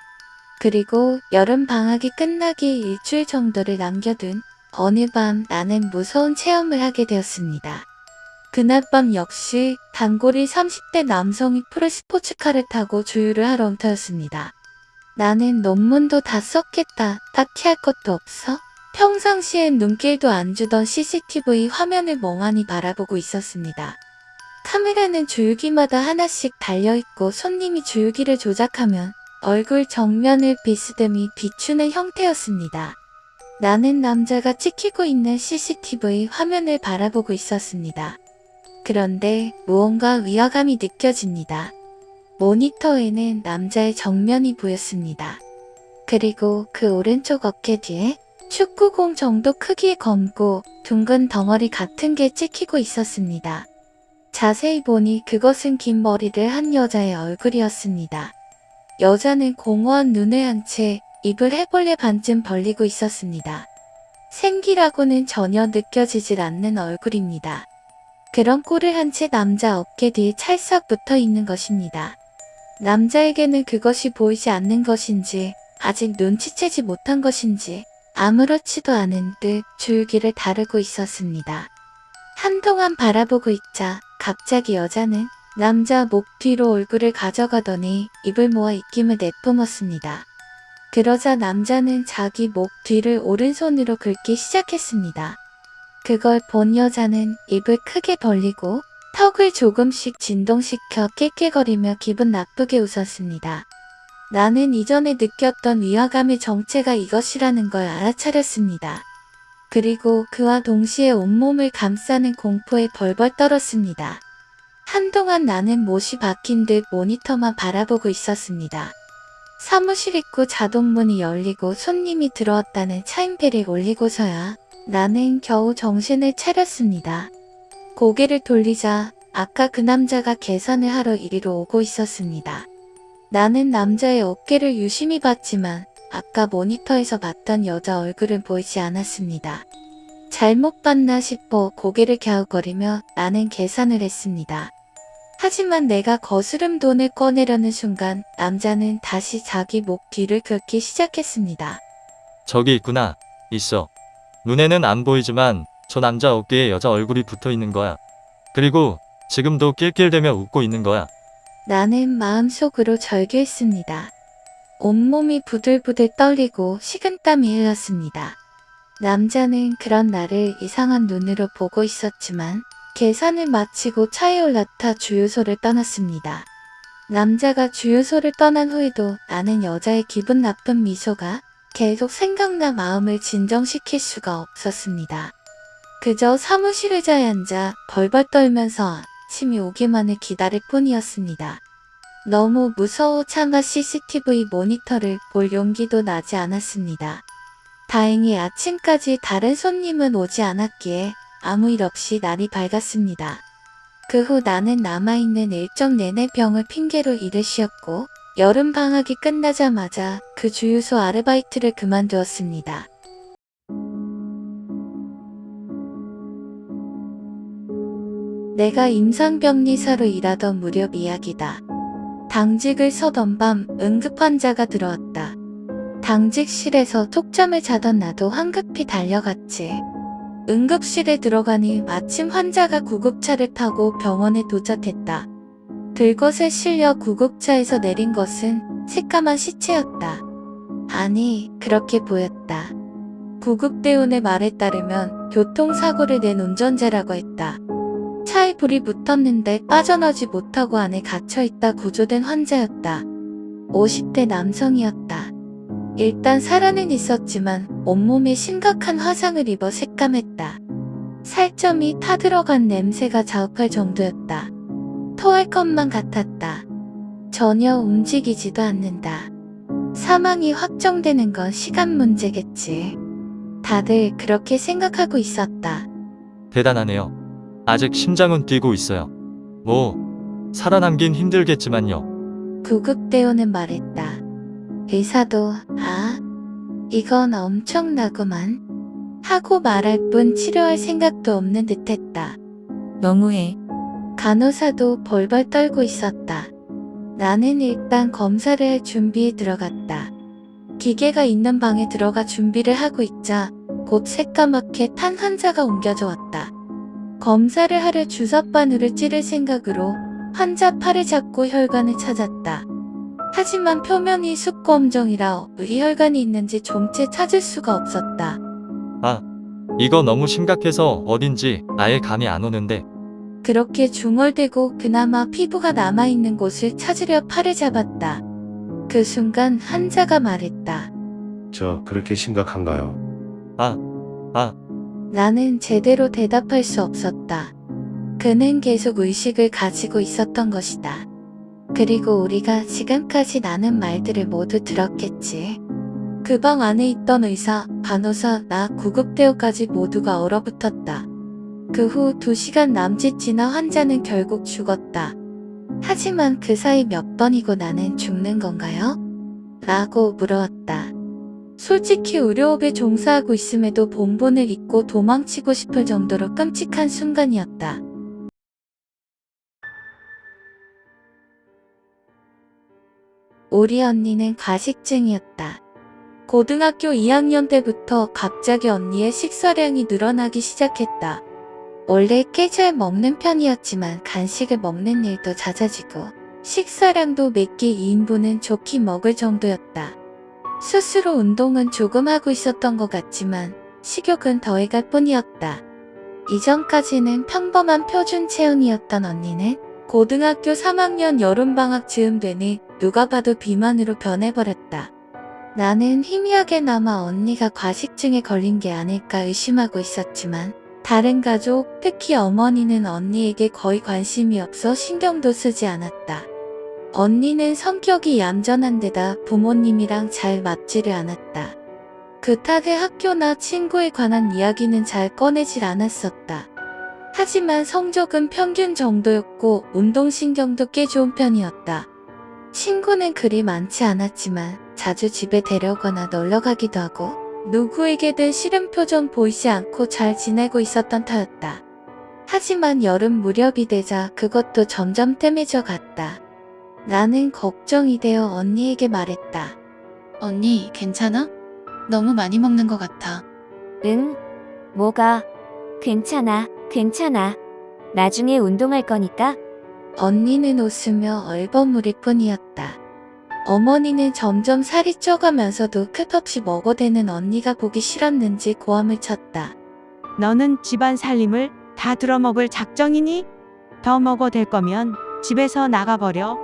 Speaker 1: 그리고 여름 방학이 끝나기 일주일 정도를 남겨둔 어느 밤 나는 무서운 체험을 하게 되었습니다. 그날 밤 역시 단골이 30대 남성이 푸른 스포츠카를 타고 주유를 하러 온 터였습니다. 나는 논문도 다 썼겠다. 딱히 할 것도 없어? 평상시엔 눈길도 안 주던 CCTV 화면을 멍하니 바라보고 있었습니다. 카메라는 주유기마다 하나씩 달려있고 손님이 주유기를 조작하면 얼굴 정면을 비스듬히 비추는 형태였습니다. 나는 남자가 찍히고 있는 CCTV 화면을 바라보고 있었습니다. 그런데 무언가 위화감이 느껴집니다. 모니터에는 남자의 정면이 보였습니다. 그리고 그 오른쪽 어깨 뒤에 축구공 정도 크기의 검고 둥근 덩어리 같은 게 찍히고 있었습니다. 자세히 보니 그것은 긴 머리를 한 여자의 얼굴이었습니다. 여자는 공허한 눈을 한 채 입을 해벌레 반쯤 벌리고 있었습니다. 생기라고는 전혀 느껴지질 않는 얼굴입니다. 그런 꼴을 한 채 남자 어깨 뒤에 찰싹 붙어 있는 것입니다. 남자에게는 그것이 보이지 않는 것인지 아직 눈치채지 못한 것인지 아무렇지도 않은 듯 주유기를 다루고 있었습니다. 한동안 바라보고 있자 갑자기 여자는 남자 목 뒤로 얼굴을 가져가더니 입을 모아 입김을 내뿜었습니다. 그러자 남자는 자기 목 뒤를 오른손으로 긁기 시작했습니다. 그걸 본 여자는 입을 크게 벌리고 턱을 조금씩 진동시켜 낄낄거리며 기분 나쁘게 웃었습니다. 나는 이전에 느꼈던 위화감의 정체가 이것이라는 걸 알아차렸습니다. 그리고 그와 동시에 온몸을 감싸는 공포에 벌벌 떨었습니다. 한동안 나는 못이 박힌 듯 모니터만 바라보고 있었습니다. 사무실 입구 자동문이 열리고 손님이 들어왔다는 차임벨을 울리고서야 나는 겨우 정신을 차렸습니다. 고개를 돌리자 아까 그 남자가 계산을 하러 이리로 오고 있었습니다. 나는 남자의 어깨를 유심히 봤지만 아까 모니터에서 봤던 여자 얼굴은 보이지 않았습니다. 잘못 봤나 싶어 고개를 갸웃거리며 나는 계산을 했습니다. 하지만 내가 거스름 돈을 꺼내려는 순간 남자는 다시 자기 목 뒤를 긁기 시작했습니다.
Speaker 3: 저기 있구나. 있어. 눈에는 안 보이지만 저 남자 어깨에 여자 얼굴이 붙어 있는 거야. 그리고 지금도 낄낄대며 웃고 있는 거야.
Speaker 1: 나는 마음속으로 절규했습니다. 온몸이 부들부들 떨리고 식은땀이 흘렀습니다. 남자는 그런 나를 이상한 눈으로 보고 있었지만 계산을 마치고 차에 올라타 주유소를 떠났습니다. 남자가 주유소를 떠난 후에도 나는 여자의 기분 나쁜 미소가 계속 생각나 마음을 진정시킬 수가 없었습니다. 그저 사무실 의자에 앉아 벌벌 떨면서 아침이 오기만을 기다릴 뿐이었습니다. 너무 무서워 차마 CCTV 모니터를 볼 용기도 나지 않았습니다. 다행히 아침까지 다른 손님은 오지 않았기에 아무 일 없이 날이 밝았습니다. 그 후 나는 남아있는 일정 내내 병을 핑계로 일을 쉬었고 여름 방학이 끝나자마자 그 주유소 아르바이트를 그만두었습니다. 내가 임상병리사로 일하던 무렵 이야기다. 당직을 서던 밤 응급환자가 들어왔다. 당직실에서 톡잠을 자던 나도 황급히 달려갔지. 응급실에 들어가니 마침 환자가 구급차를 타고 병원에 도착했다. 들것에 실려 구급차에서 내린 것은 새까만 시체였다. 아니, 그렇게 보였다. 구급대원의 말에 따르면 교통사고를 낸 운전자라고 했다. 차에 불이 붙었는데 빠져나오지 못하고 안에 갇혀있다 구조된 환자였다. 50대 남성이었다. 일단 살아는 있었지만 온몸에 심각한 화상을 입어 새까맸다. 살점이 타들어간 냄새가 자욱할 정도였다. 토할 것만 같았다. 전혀 움직이지도 않는다. 사망이 확정되는 건 시간 문제겠지. 다들 그렇게 생각하고 있었다.
Speaker 3: 대단하네요. 아직 심장은 뛰고 있어요. 뭐 살아남긴 힘들겠지만요.
Speaker 1: 구급대원은 말했다. 의사도 이건 엄청나구만 하고 말할 뿐 치료할 생각도 없는 듯했다.
Speaker 5: 너무해.
Speaker 1: 간호사도 벌벌 떨고 있었다. 나는 일단 검사를 할 준비에 들어갔다. 기계가 있는 방에 들어가 준비를 하고 있자 곧 새까맣게 탄 환자가 옮겨져 왔다. 검사를 하려 주사바늘을 찌를 생각으로 환자 팔을 잡고 혈관을 찾았다. 하지만 표면이 숯검정이라 위 혈관이 있는지 좀채 찾을 수가 없었다.
Speaker 3: 이거 너무 심각해서 어딘지 아예 감이 안 오는데.
Speaker 1: 그렇게 중얼대고 그나마 피부가 남아있는 곳을 찾으려 팔을 잡았다. 그 순간 환자가 말했다.
Speaker 2: 저 그렇게 심각한가요?
Speaker 1: 나는 제대로 대답할 수 없었다. 그는 계속 의식을 가지고 있었던 것이다. 그리고 우리가 지금까지 나눈 말들을 모두 들었겠지. 그 방 안에 있던 의사, 간호사, 나, 구급대원까지 모두가 얼어붙었다. 그 후 2시간 남짓 지나 환자는 결국 죽었다. 하지만 그 사이 몇 번이고 나는 죽는 건가요? 라고 물어왔다. 솔직히 의료업에 종사하고 있음에도 본분을 잊고 도망치고 싶을 정도로 끔찍한 순간이었다. 우리 언니는 과식증이었다. 고등학교 2학년 때부터 갑자기 언니의 식사량이 늘어나기 시작했다. 원래 꽤 잘 먹는 편이었지만 간식을 먹는 일도 잦아지고 식사량도 몇 끼 2인분은 좋게 먹을 정도였다. 스스로 운동은 조금 하고 있었던 것 같지만 식욕은 더해갈 뿐이었다. 이전까지는 평범한 표준 체형이었던 언니는 고등학교 3학년 여름방학 즈음 되니 누가 봐도 비만으로 변해버렸다. 나는 희미하게나마 언니가 과식증에 걸린 게 아닐까 의심하고 있었지만 다른 가족, 특히 어머니는 언니에게 거의 관심이 없어 신경도 쓰지 않았다. 언니는 성격이 얌전한 데다 부모님이랑 잘 맞지를 않았다. 그 탓에 학교나 친구에 관한 이야기는 잘 꺼내질 않았었다. 하지만 성적은 평균 정도였고 운동신경도 꽤 좋은 편이었다. 친구는 그리 많지 않았지만 자주 집에 데려오거나 놀러가기도 하고 누구에게든 싫은 표정 보이지 않고 잘 지내고 있었던 터였다. 하지만 여름 무렵이 되자 그것도 점점 뜸해져 갔다. 나는 걱정이 되어 언니에게 말했다. 언니, 괜찮아? 너무 많이 먹는 것 같아.
Speaker 5: 응? 뭐가? 괜찮아, 괜찮아. 나중에 운동할 거니까.
Speaker 1: 언니는 웃으며 얼버무릴 뿐이었다. 어머니는 점점 살이 쪄가면서도 끝없이 먹어대는 언니가 보기 싫었는지 고함을 쳤다.
Speaker 6: 너는 집안 살림을 다 들어먹을 작정이니? 더 먹어댈 거면 집에서 나가버려.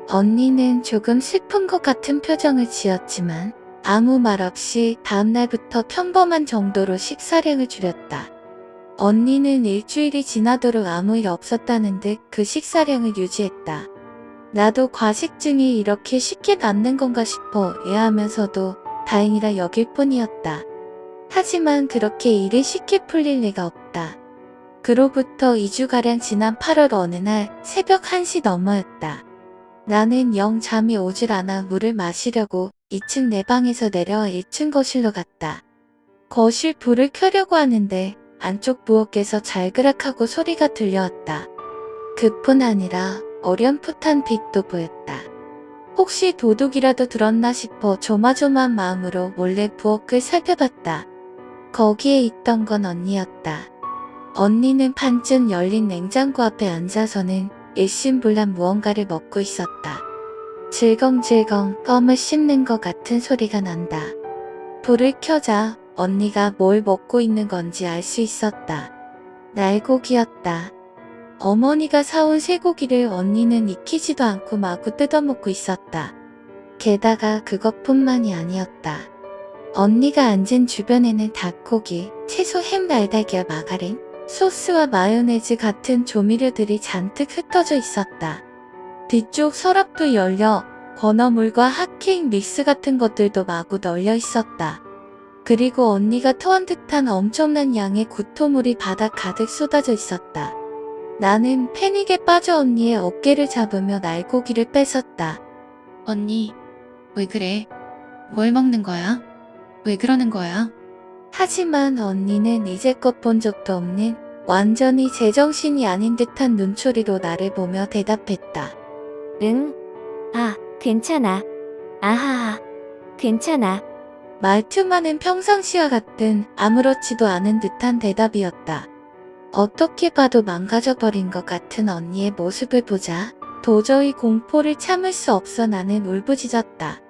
Speaker 1: 언니는 조금 슬픈 것 같은 표정을 지었지만 아무 말 없이 다음날부터 평범한 정도로 식사량을 줄였다. 언니는 일주일이 지나도록 아무 일 없었다는 듯 그 식사량을 유지했다. 나도 과식증이 이렇게 쉽게 낫는 건가 싶어 애하면서도 다행이라 여길 뿐이었다. 하지만 그렇게 일이 쉽게 풀릴 리가 없다. 그로부터 2주가량 지난 8월 어느 날 새벽 1시 넘어였다. 나는 영 잠이 오질 않아 물을 마시려고 2층 내 방에서 내려와 1층 거실로 갔다. 거실 불을 켜려고 하는데 안쪽 부엌에서 잘그락하고 소리가 들려왔다. 그뿐 아니라 어렴풋한 빛도 보였다. 혹시 도둑이라도 들었나 싶어 조마조마한 마음으로 몰래 부엌을 살펴봤다. 거기에 있던 건 언니였다. 언니는 반쯤 열린 냉장고 앞에 앉아서는 일심불란 무언가를 먹고 있었다. 질겅질겅 껌을 씹는 것 같은 소리가 난다. 불을 켜자 언니가 뭘 먹고 있는 건지 알 수 있었다. 날고기였다. 어머니가 사온 쇠고기를 언니는 익히지도 않고 마구 뜯어먹고 있었다. 게다가 그것뿐만이 아니었다. 언니가 앉은 주변에는 닭고기, 채소, 햄, 날달걀, 마가린, 소스와 마요네즈 같은 조미료들이 잔뜩 흩어져 있었다. 뒤쪽 서랍도 열려 건어물과 핫케이크 믹스 같은 것들도 마구 널려 있었다. 그리고 언니가 토한 듯한 엄청난 양의 구토물이 바닥 가득 쏟아져 있었다. 나는 패닉에 빠져 언니의 어깨를 잡으며 날고기를 뺏었다. 언니, 왜 그래? 뭘 먹는 거야? 왜 그러는 거야? 하지만 언니는 이제껏 본 적도 없는 완전히 제정신이 아닌 듯한 눈초리로 나를 보며 대답했다.
Speaker 5: 응? 아, 괜찮아. 아하하. 괜찮아.
Speaker 1: 말투만은 평상시와 같은 아무렇지도 않은 듯한 대답이었다. 어떻게 봐도 망가져버린 것 같은 언니의 모습을 보자 도저히 공포를 참을 수 없어 나는 울부짖었다.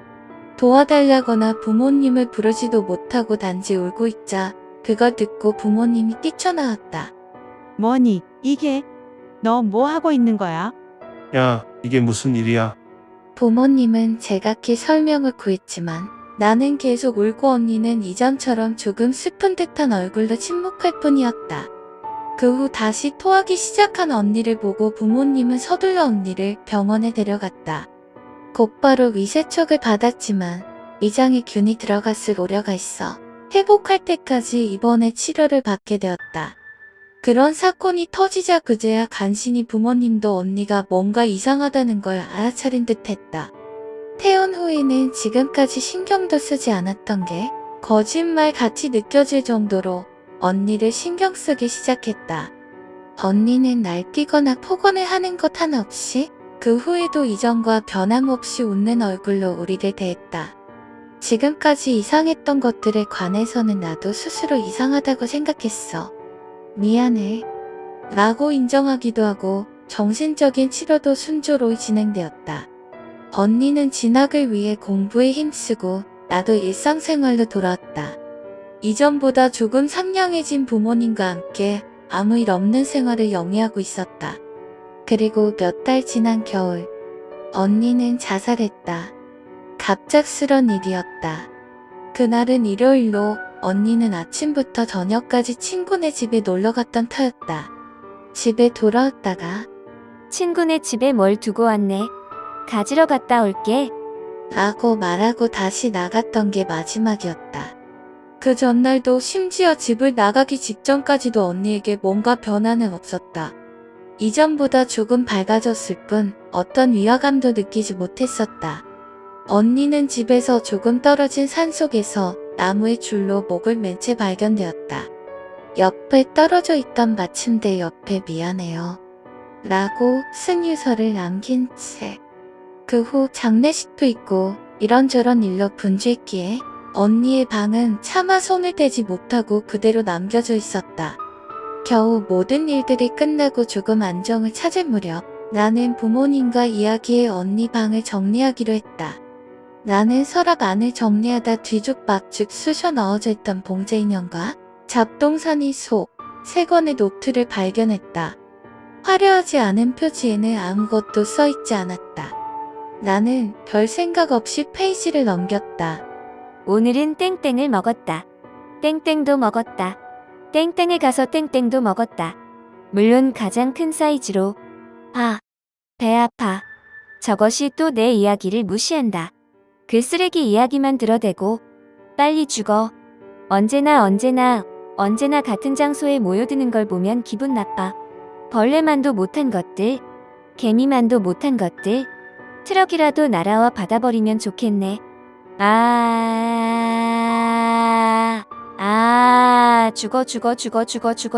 Speaker 1: 도와달라거나 부모님을 부르지도 못하고 단지 울고 있자 그걸 듣고 부모님이 뛰쳐나왔다.
Speaker 6: 뭐니, 이게? 너 뭐 하고 있는 거야?
Speaker 2: 야, 이게 무슨 일이야?
Speaker 1: 부모님은 제각기 설명을 구했지만 나는 계속 울고 언니는 이전처럼 조금 슬픈 듯한 얼굴로 침묵할 뿐이었다. 그 후 다시 토하기 시작한 언니를 보고 부모님은 서둘러 언니를 병원에 데려갔다. 곧바로 위세척을 받았지만 위장에 균이 들어갔을 우려가 있어 회복할 때까지 입원해 치료를 받게 되었다. 그런 사건이 터지자 그제야 간신히 부모님도 언니가 뭔가 이상하다는 걸 알아차린 듯 했다. 퇴원 후에는 지금까지 신경도 쓰지 않았던 게 거짓말 같이 느껴질 정도로 언니를 신경 쓰기 시작했다. 언니는 날뛰거나 폭언을 하는 것 하나 없이 그 후에도 이전과 변함없이 웃는 얼굴로 우리를 대했다. 지금까지 이상했던 것들에 관해서는 나도 스스로 이상하다고 생각했어. 미안해. 라고 인정하기도 하고 정신적인 치료도 순조로이 진행되었다. 언니는 진학을 위해 공부에 힘쓰고 나도 일상생활로 돌아왔다. 이전보다 조금 상냥해진 부모님과 함께 아무 일 없는 생활을 영위하고 있었다. 그리고 몇 달 지난 겨울, 언니는 자살했다. 갑작스런 일이었다. 그날은 일요일로 언니는 아침부터 저녁까지 친구네 집에 놀러갔던 터였다. 집에 돌아왔다가
Speaker 5: 친구네 집에 뭘 두고 왔네. 가지러 갔다 올게.
Speaker 1: 라고 말하고 다시 나갔던 게 마지막이었다. 그 전날도 심지어 집을 나가기 직전까지도 언니에게 뭔가 변화는 없었다. 이전보다 조금 밝아졌을 뿐 어떤 위화감도 느끼지 못했었다. 언니는 집에서 조금 떨어진 산속에서 나무의 줄로 목을 맨 채 발견되었다. 옆에 떨어져 있던 마침대 옆에 미안해요. 라고 쓴유서를 남긴 채. 그 후 장례식도 있고 이런저런 일로 분주했기에 언니의 방은 차마 손을 대지 못하고 그대로 남겨져 있었다. 겨우 모든 일들이 끝나고 조금 안정을 찾을 무렵 나는 부모님과 이야기해 언니 방을 정리하기로 했다. 나는 서랍 안을 정리하다 뒤죽박죽 쑤셔 넣어져 있던 봉제 인형과 잡동사니 속 3권의 노트를 발견했다. 화려하지 않은 표지에는 아무것도 써있지 않았다. 나는 별 생각 없이 페이지를 넘겼다.
Speaker 5: 오늘은 땡땡을 먹었다. 땡땡도 먹었다. 땡땡에 가서 땡땡도 먹었다. 물론 가장 큰 사이즈로. 아, 배 아파. 저것이 또 내 이야기를 무시한다. 그 쓰레기 이야기만 들어대고 빨리 죽어. 언제나 같은 장소에 모여드는 걸 보면 기분 나빠. 벌레만도 못한 것들, 개미만도 못한 것들, 트럭이라도 날아와 받아버리면 좋겠네.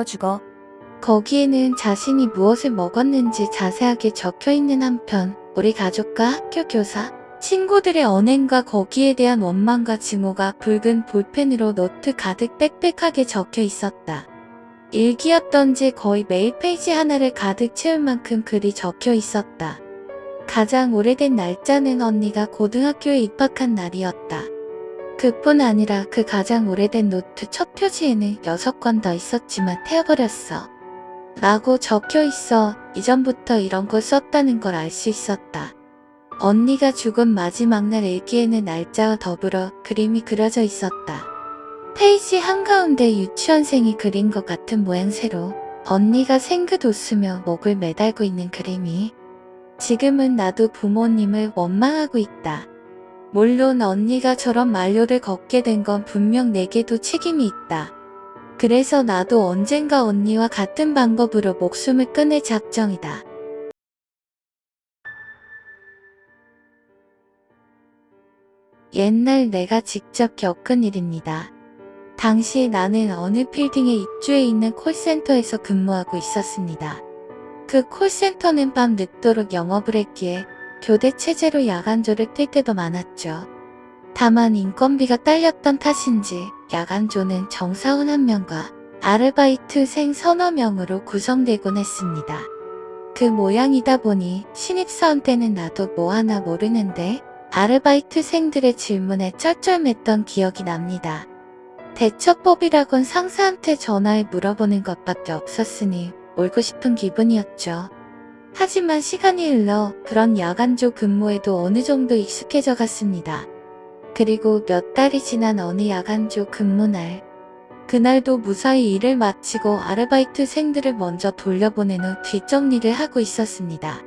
Speaker 5: 죽어.
Speaker 1: 거기에는 자신이 무엇을 먹었는지 자세하게 적혀 있는 한편, 우리 가족과 학교 교사, 친구들의 언행과 거기에 대한 원망과 증오가 붉은 볼펜으로 노트 가득 빽빽하게 적혀 있었다. 일기였던지 거의 매일 페이지 하나를 가득 채울 만큼 글이 적혀 있었다. 가장 오래된 날짜는 언니가 고등학교에 입학한 날이었다. 그뿐 아니라 그 가장 오래된 노트 첫 표지에는 6권 더 있었지만 태워버렸어. 라고 적혀 있어. 이전부터 이런 걸 썼다는 걸 알 수 있었다. 언니가 죽은 마지막 날 일기에는 날짜와 더불어 그림이 그려져 있었다. 페이지 한가운데 유치원생이 그린 것 같은 모양새로 언니가 생긋 웃으며 목을 매달고 있는 그림이 지금은 나도 부모님을 원망하고 있다. 물론 언니가 저런 만료를 걷게 된 건 분명 내게도 책임이 있다. 그래서 나도 언젠가 언니와 같은 방법으로 목숨을 끊을 작정이다. 옛날 내가 직접 겪은 일입니다. 당시 나는 어느 빌딩에 입주해 있는 콜센터에서 근무하고 있었습니다. 그 콜센터는 밤 늦도록 영업을 했기에 교대 체제로 야간조를 뛸 때도 많았죠. 다만 인건비가 딸렸던 탓인지 야간조는 정사원 1명과 아르바이트생 서너 명으로 구성되곤 했습니다. 그 모양이다 보니 신입사원 때는 나도 뭐 하나 모르는데 아르바이트생들의 질문에 쩔쩔맸던 기억이 납니다. 대처법이라곤 상사한테 전화해 물어보는 것밖에 없었으니 울고 싶은 기분이었죠. 하지만 시간이 흘러 그런 야간조 근무에도 어느 정도 익숙해져 갔습니다. 그리고 몇 달이 지난 어느 야간조 근무날, 그날도 무사히 일을 마치고 아르바이트생들을 먼저 돌려보낸 후 뒷정리를 하고 있었습니다.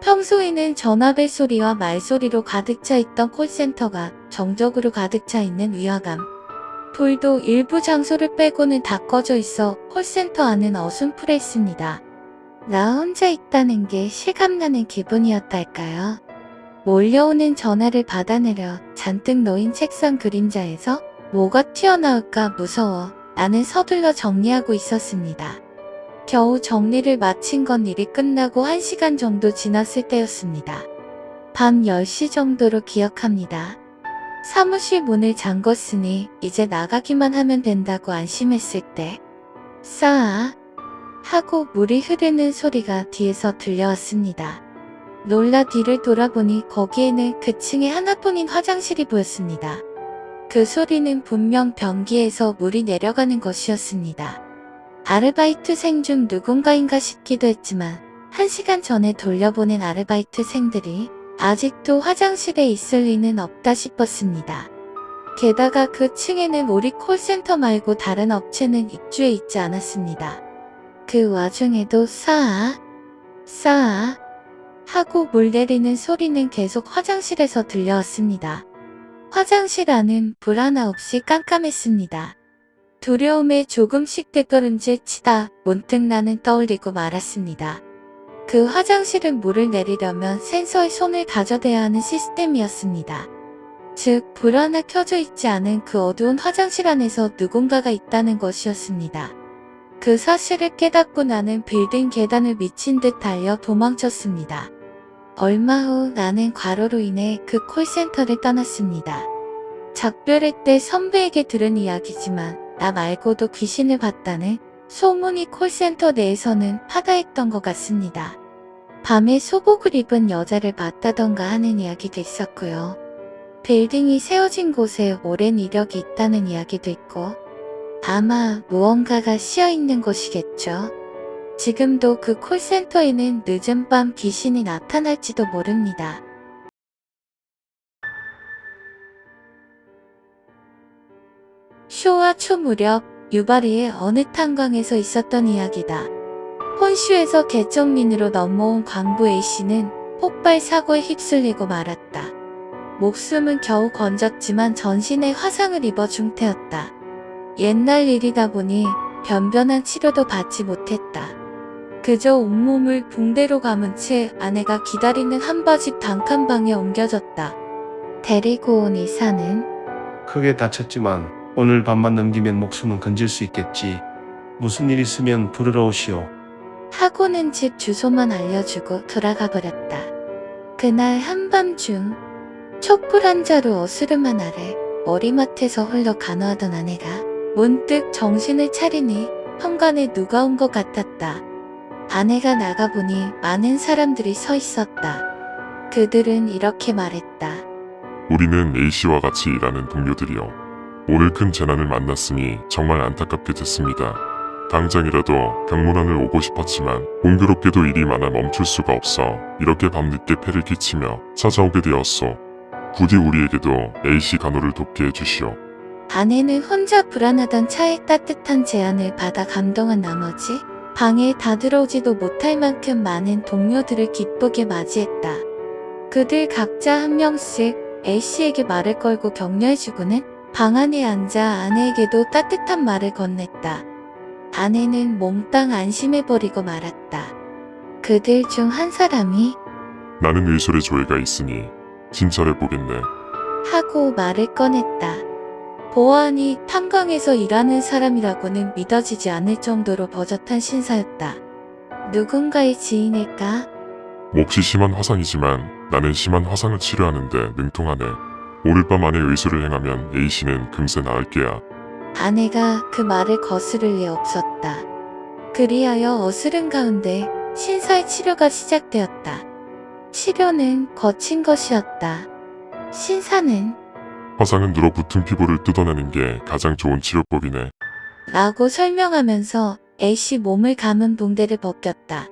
Speaker 1: 평소에는 전화벨 소리와 말소리로 가득 차 있던 콜센터가 정적으로 가득 차 있는 위화감. 불도 일부 장소를 빼고는 다 꺼져 있어 콜센터 안은 어슴푸레했습니다. 나 혼자 있다는 게 실감나는 기분이었달까요? 몰려오는 전화를 받아내려 잔뜩 놓인 책상 그림자에서 뭐가 튀어나올까 무서워 나는 서둘러 정리하고 있었습니다. 겨우 정리를 마친 건 일이 끝나고 1시간 정도 지났을 때였습니다. 밤 10시 정도로 기억합니다. 사무실 문을 잠궜으니 이제 나가기만 하면 된다고 안심했을 때 싸아 하고 물이 흐르는 소리가 뒤에서 들려왔습니다. 놀라 뒤를 돌아보니 거기에는 그 층에 하나뿐인 화장실이 보였습니다. 그 소리는 분명 변기에서 물이 내려가는 것이었습니다. 아르바이트생 중 누군가인가 싶기도 했지만 1시간 전에 돌려보낸 아르바이트생들이 아직도 화장실에 있을 리는 없다 싶었습니다. 게다가 그 층에는 우리 콜센터 말고 다른 업체는 입주해 있지 않았습니다. 그 와중에도 싸아 하고 물 내리는 소리는 계속 화장실에서 들려왔습니다. 화장실 안은 불 하나 없이 깜깜했습니다. 두려움에 조금씩 뒷걸음질 치다 문득 나는 떠올리고 말았습니다. 그 화장실은 물을 내리려면 센서에 손을 가져대야 하는 시스템이었습니다. 즉, 불 하나 켜져 있지 않은 그 어두운 화장실 안에서 누군가가 있다는 것이었습니다. 그 사실을 깨닫고 나는 빌딩 계단을 미친 듯 달려 도망쳤습니다. 얼마 후 나는 과로로 인해 그 콜센터를 떠났습니다. 작별의 때 선배에게 들은 이야기지만 나 말고도 귀신을 봤다는 소문이 콜센터 내에서는 파다했던 것 같습니다. 밤에 소복을 입은 여자를 봤다던가 하는 이야기도 있었고요. 빌딩이 세워진 곳에 오랜 이력이 있다는 이야기도 있고 아마 무언가가 씌어있는 곳이겠죠. 지금도 그 콜센터에는 늦은 밤 귀신이 나타날지도 모릅니다. 쇼와 초 무렵 유바리의 어느 탄광에서 있었던 이야기다. 혼슈에서 개정민으로 넘어온 광부 A씨는 폭발 사고에 휩쓸리고 말았다. 목숨은 겨우 건졌지만 전신에 화상을 입어 중태였다. 옛날 일이다 보니 변변한 치료도 받지 못했다. 그저 온몸을 붕대로 감은 채 아내가 기다리는 한바집 단칸방에 옮겨졌다. 데리고 온 의사는
Speaker 2: 크게 다쳤지만 오늘 밤만 넘기면 목숨은 건질 수 있겠지. 무슨 일 있으면 부르러 오시오.
Speaker 1: 하고는 집 주소만 알려주고 돌아가 버렸다. 그날 한밤중 촛불 한 자루 어스름한 아래 머리맡에서 홀로 간호하던 아내가 문득 정신을 차리니 현관에 누가 온 것 같았다. 아내가 나가보니 많은 사람들이 서 있었다. 그들은 이렇게 말했다.
Speaker 7: 우리는 A씨와 같이 일하는 동료들이요. 오늘 큰 재난을 만났으니 정말 안타깝게 됐습니다. 당장이라도 병문안을 오고 싶었지만 공교롭게도 일이 많아 멈출 수가 없어 이렇게 밤늦게 폐를 끼치며 찾아오게 되었소. 부디 우리에게도 A씨 간호를 돕게 해주시오.
Speaker 1: 아내는 혼자 불안하던 차의 따뜻한 제안을 받아 감동한 나머지 방에 다 들어오지도 못할 만큼 많은 동료들을 기쁘게 맞이했다. 그들 각자 한 명씩 A씨에게 말을 걸고 격려해주고는 방 안에 앉아 아내에게도 따뜻한 말을 건넸다. 아내는 몽땅 안심해버리고 말았다. 그들 중 한 사람이
Speaker 7: 나는 의술에 조예가 있으니 진찰해보겠네.
Speaker 1: 하고 말을 꺼냈다. 보아하니 탄광에서 일하는 사람이라고는 믿어지지 않을 정도로 버젓한 신사였다. 누군가의 지인일까?
Speaker 7: 몹시 심한 화상이지만 나는 심한 화상을 치료하는데 능통하네. 오늘 밤 안에 의술을 행하면 A씨는 금세 나을 게야.
Speaker 1: 아내가 그 말을 거스를 리 없었다. 그리하여 어스른 가운데 신사의 치료가 시작되었다. 치료는 거친 것이었다. 신사는
Speaker 7: 화상은 눌어붙은 피부를 뜯어내는 게 가장 좋은 치료법이네.
Speaker 1: 라고 설명하면서 A씨 몸을 감은 붕대를 벗겼다.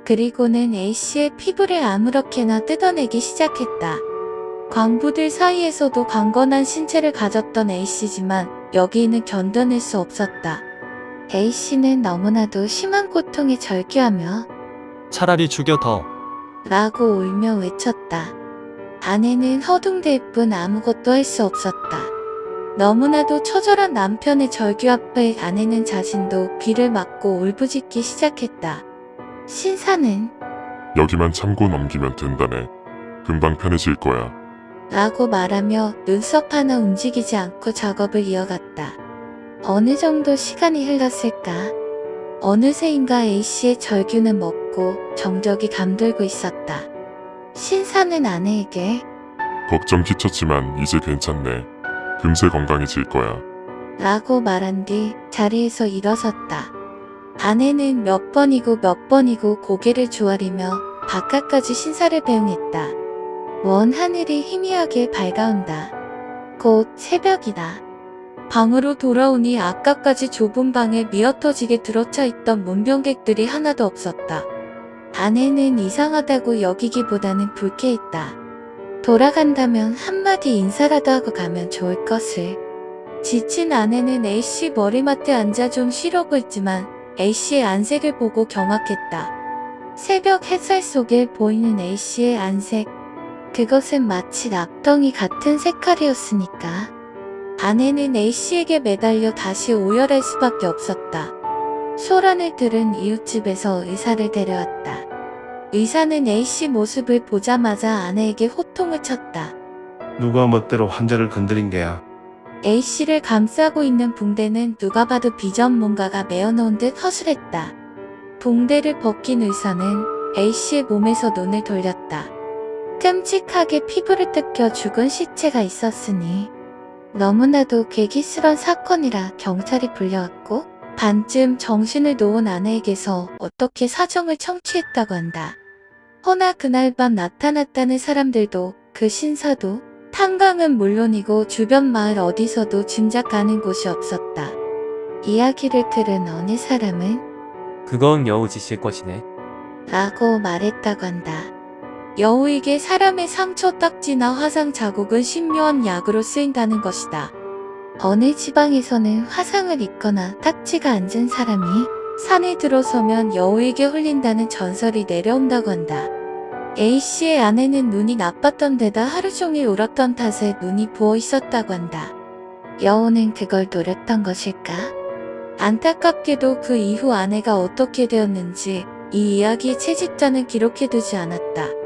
Speaker 1: 그리고는 A씨의 피부를 아무렇게나 뜯어내기 시작했다. 광부들 사이에서도 강건한 신체를 가졌던 A씨지만 여기는 견뎌낼 수 없었다. A씨는 너무나도 심한 고통에 절규하며
Speaker 3: 차라리 죽여 더.
Speaker 1: 라고 울며 외쳤다. 아내는 허둥댈 뿐 아무것도 할 수 없었다. 너무나도 처절한 남편의 절규 앞에 아내는 자신도 귀를 막고 울부짖기 시작했다. 신사는
Speaker 7: 여기만 참고 넘기면 된다네. 금방 편해질 거야.
Speaker 1: 라고 말하며 눈썹 하나 움직이지 않고 작업을 이어갔다. 어느 정도 시간이 흘렀을까? 어느새인가 A씨의 절규는 멎고 정적이 감돌고 있었다. 신사는 아내에게
Speaker 7: 걱정 끼쳤지만 이제 괜찮네. 금세 건강해질 거야.
Speaker 1: 라고 말한 뒤 자리에서 일어섰다. 아내는 몇 번이고 고개를 조아리며 바깥까지 신사를 배웅했다. 먼 하늘이 희미하게 밝아온다. 곧 새벽이다. 방으로 돌아오니 아까까지 좁은 방에 미어터지게 들어차 있던 문병객들이 하나도 없었다. 아내는 이상하다고 여기기보다는 불쾌했다. 돌아간다면 한마디 인사라도 하고 가면 좋을 것을. 지친 아내는 A씨 머리맡에 앉아 좀 쉬려고 했지만 A씨의 안색을 보고 경악했다. 새벽 햇살 속에 보이는 A씨의 안색. 그것은 마치 납덩이 같은 색깔이었으니까. 아내는 A씨에게 매달려 다시 오열할 수밖에 없었다. 소란을 들은 이웃집에서 의사를 데려왔다. 의사는 A씨 모습을 보자마자 아내에게 호통을 쳤다.
Speaker 2: 누가 멋대로 환자를 건드린 게야.
Speaker 1: A씨를 감싸고 있는 붕대는 누가 봐도 비전문가가 메어놓은 듯 허술했다. 붕대를 벗긴 의사는 A씨의 몸에서 눈을 돌렸다. 끔찍하게 피부를 뜯겨 죽은 시체가 있었으니 너무나도 괴기스런 사건이라 경찰이 불려왔고 반쯤 정신을 놓은 아내에게서 어떻게 사정을 청취했다고 한다. 허나 그날 밤 나타났다는 사람들도 그 신사도 탄광은 물론이고 주변 마을 어디서도 짐작 가는 곳이 없었다. 이야기를 들은 어느 사람은
Speaker 4: 그건 여우 짓일 것이네.
Speaker 1: 라고 말했다고 한다. 여우에게 사람의 상처 딱지나 화상 자국은 신묘한 약으로 쓰인다는 것이다. 어느 지방에서는 화상을 입거나 딱지가 앉은 사람이 산에 들어서면 여우에게 홀린다는 전설이 내려온다고 한다. A씨의 아내는 눈이 나빴던 데다 하루 종일 울었던 탓에 눈이 부어 있었다고 한다. 여우는 그걸 노렸던 것일까? 안타깝게도 그 이후 아내가 어떻게 되었는지 이 이야기 채집자는 기록해두지 않았다.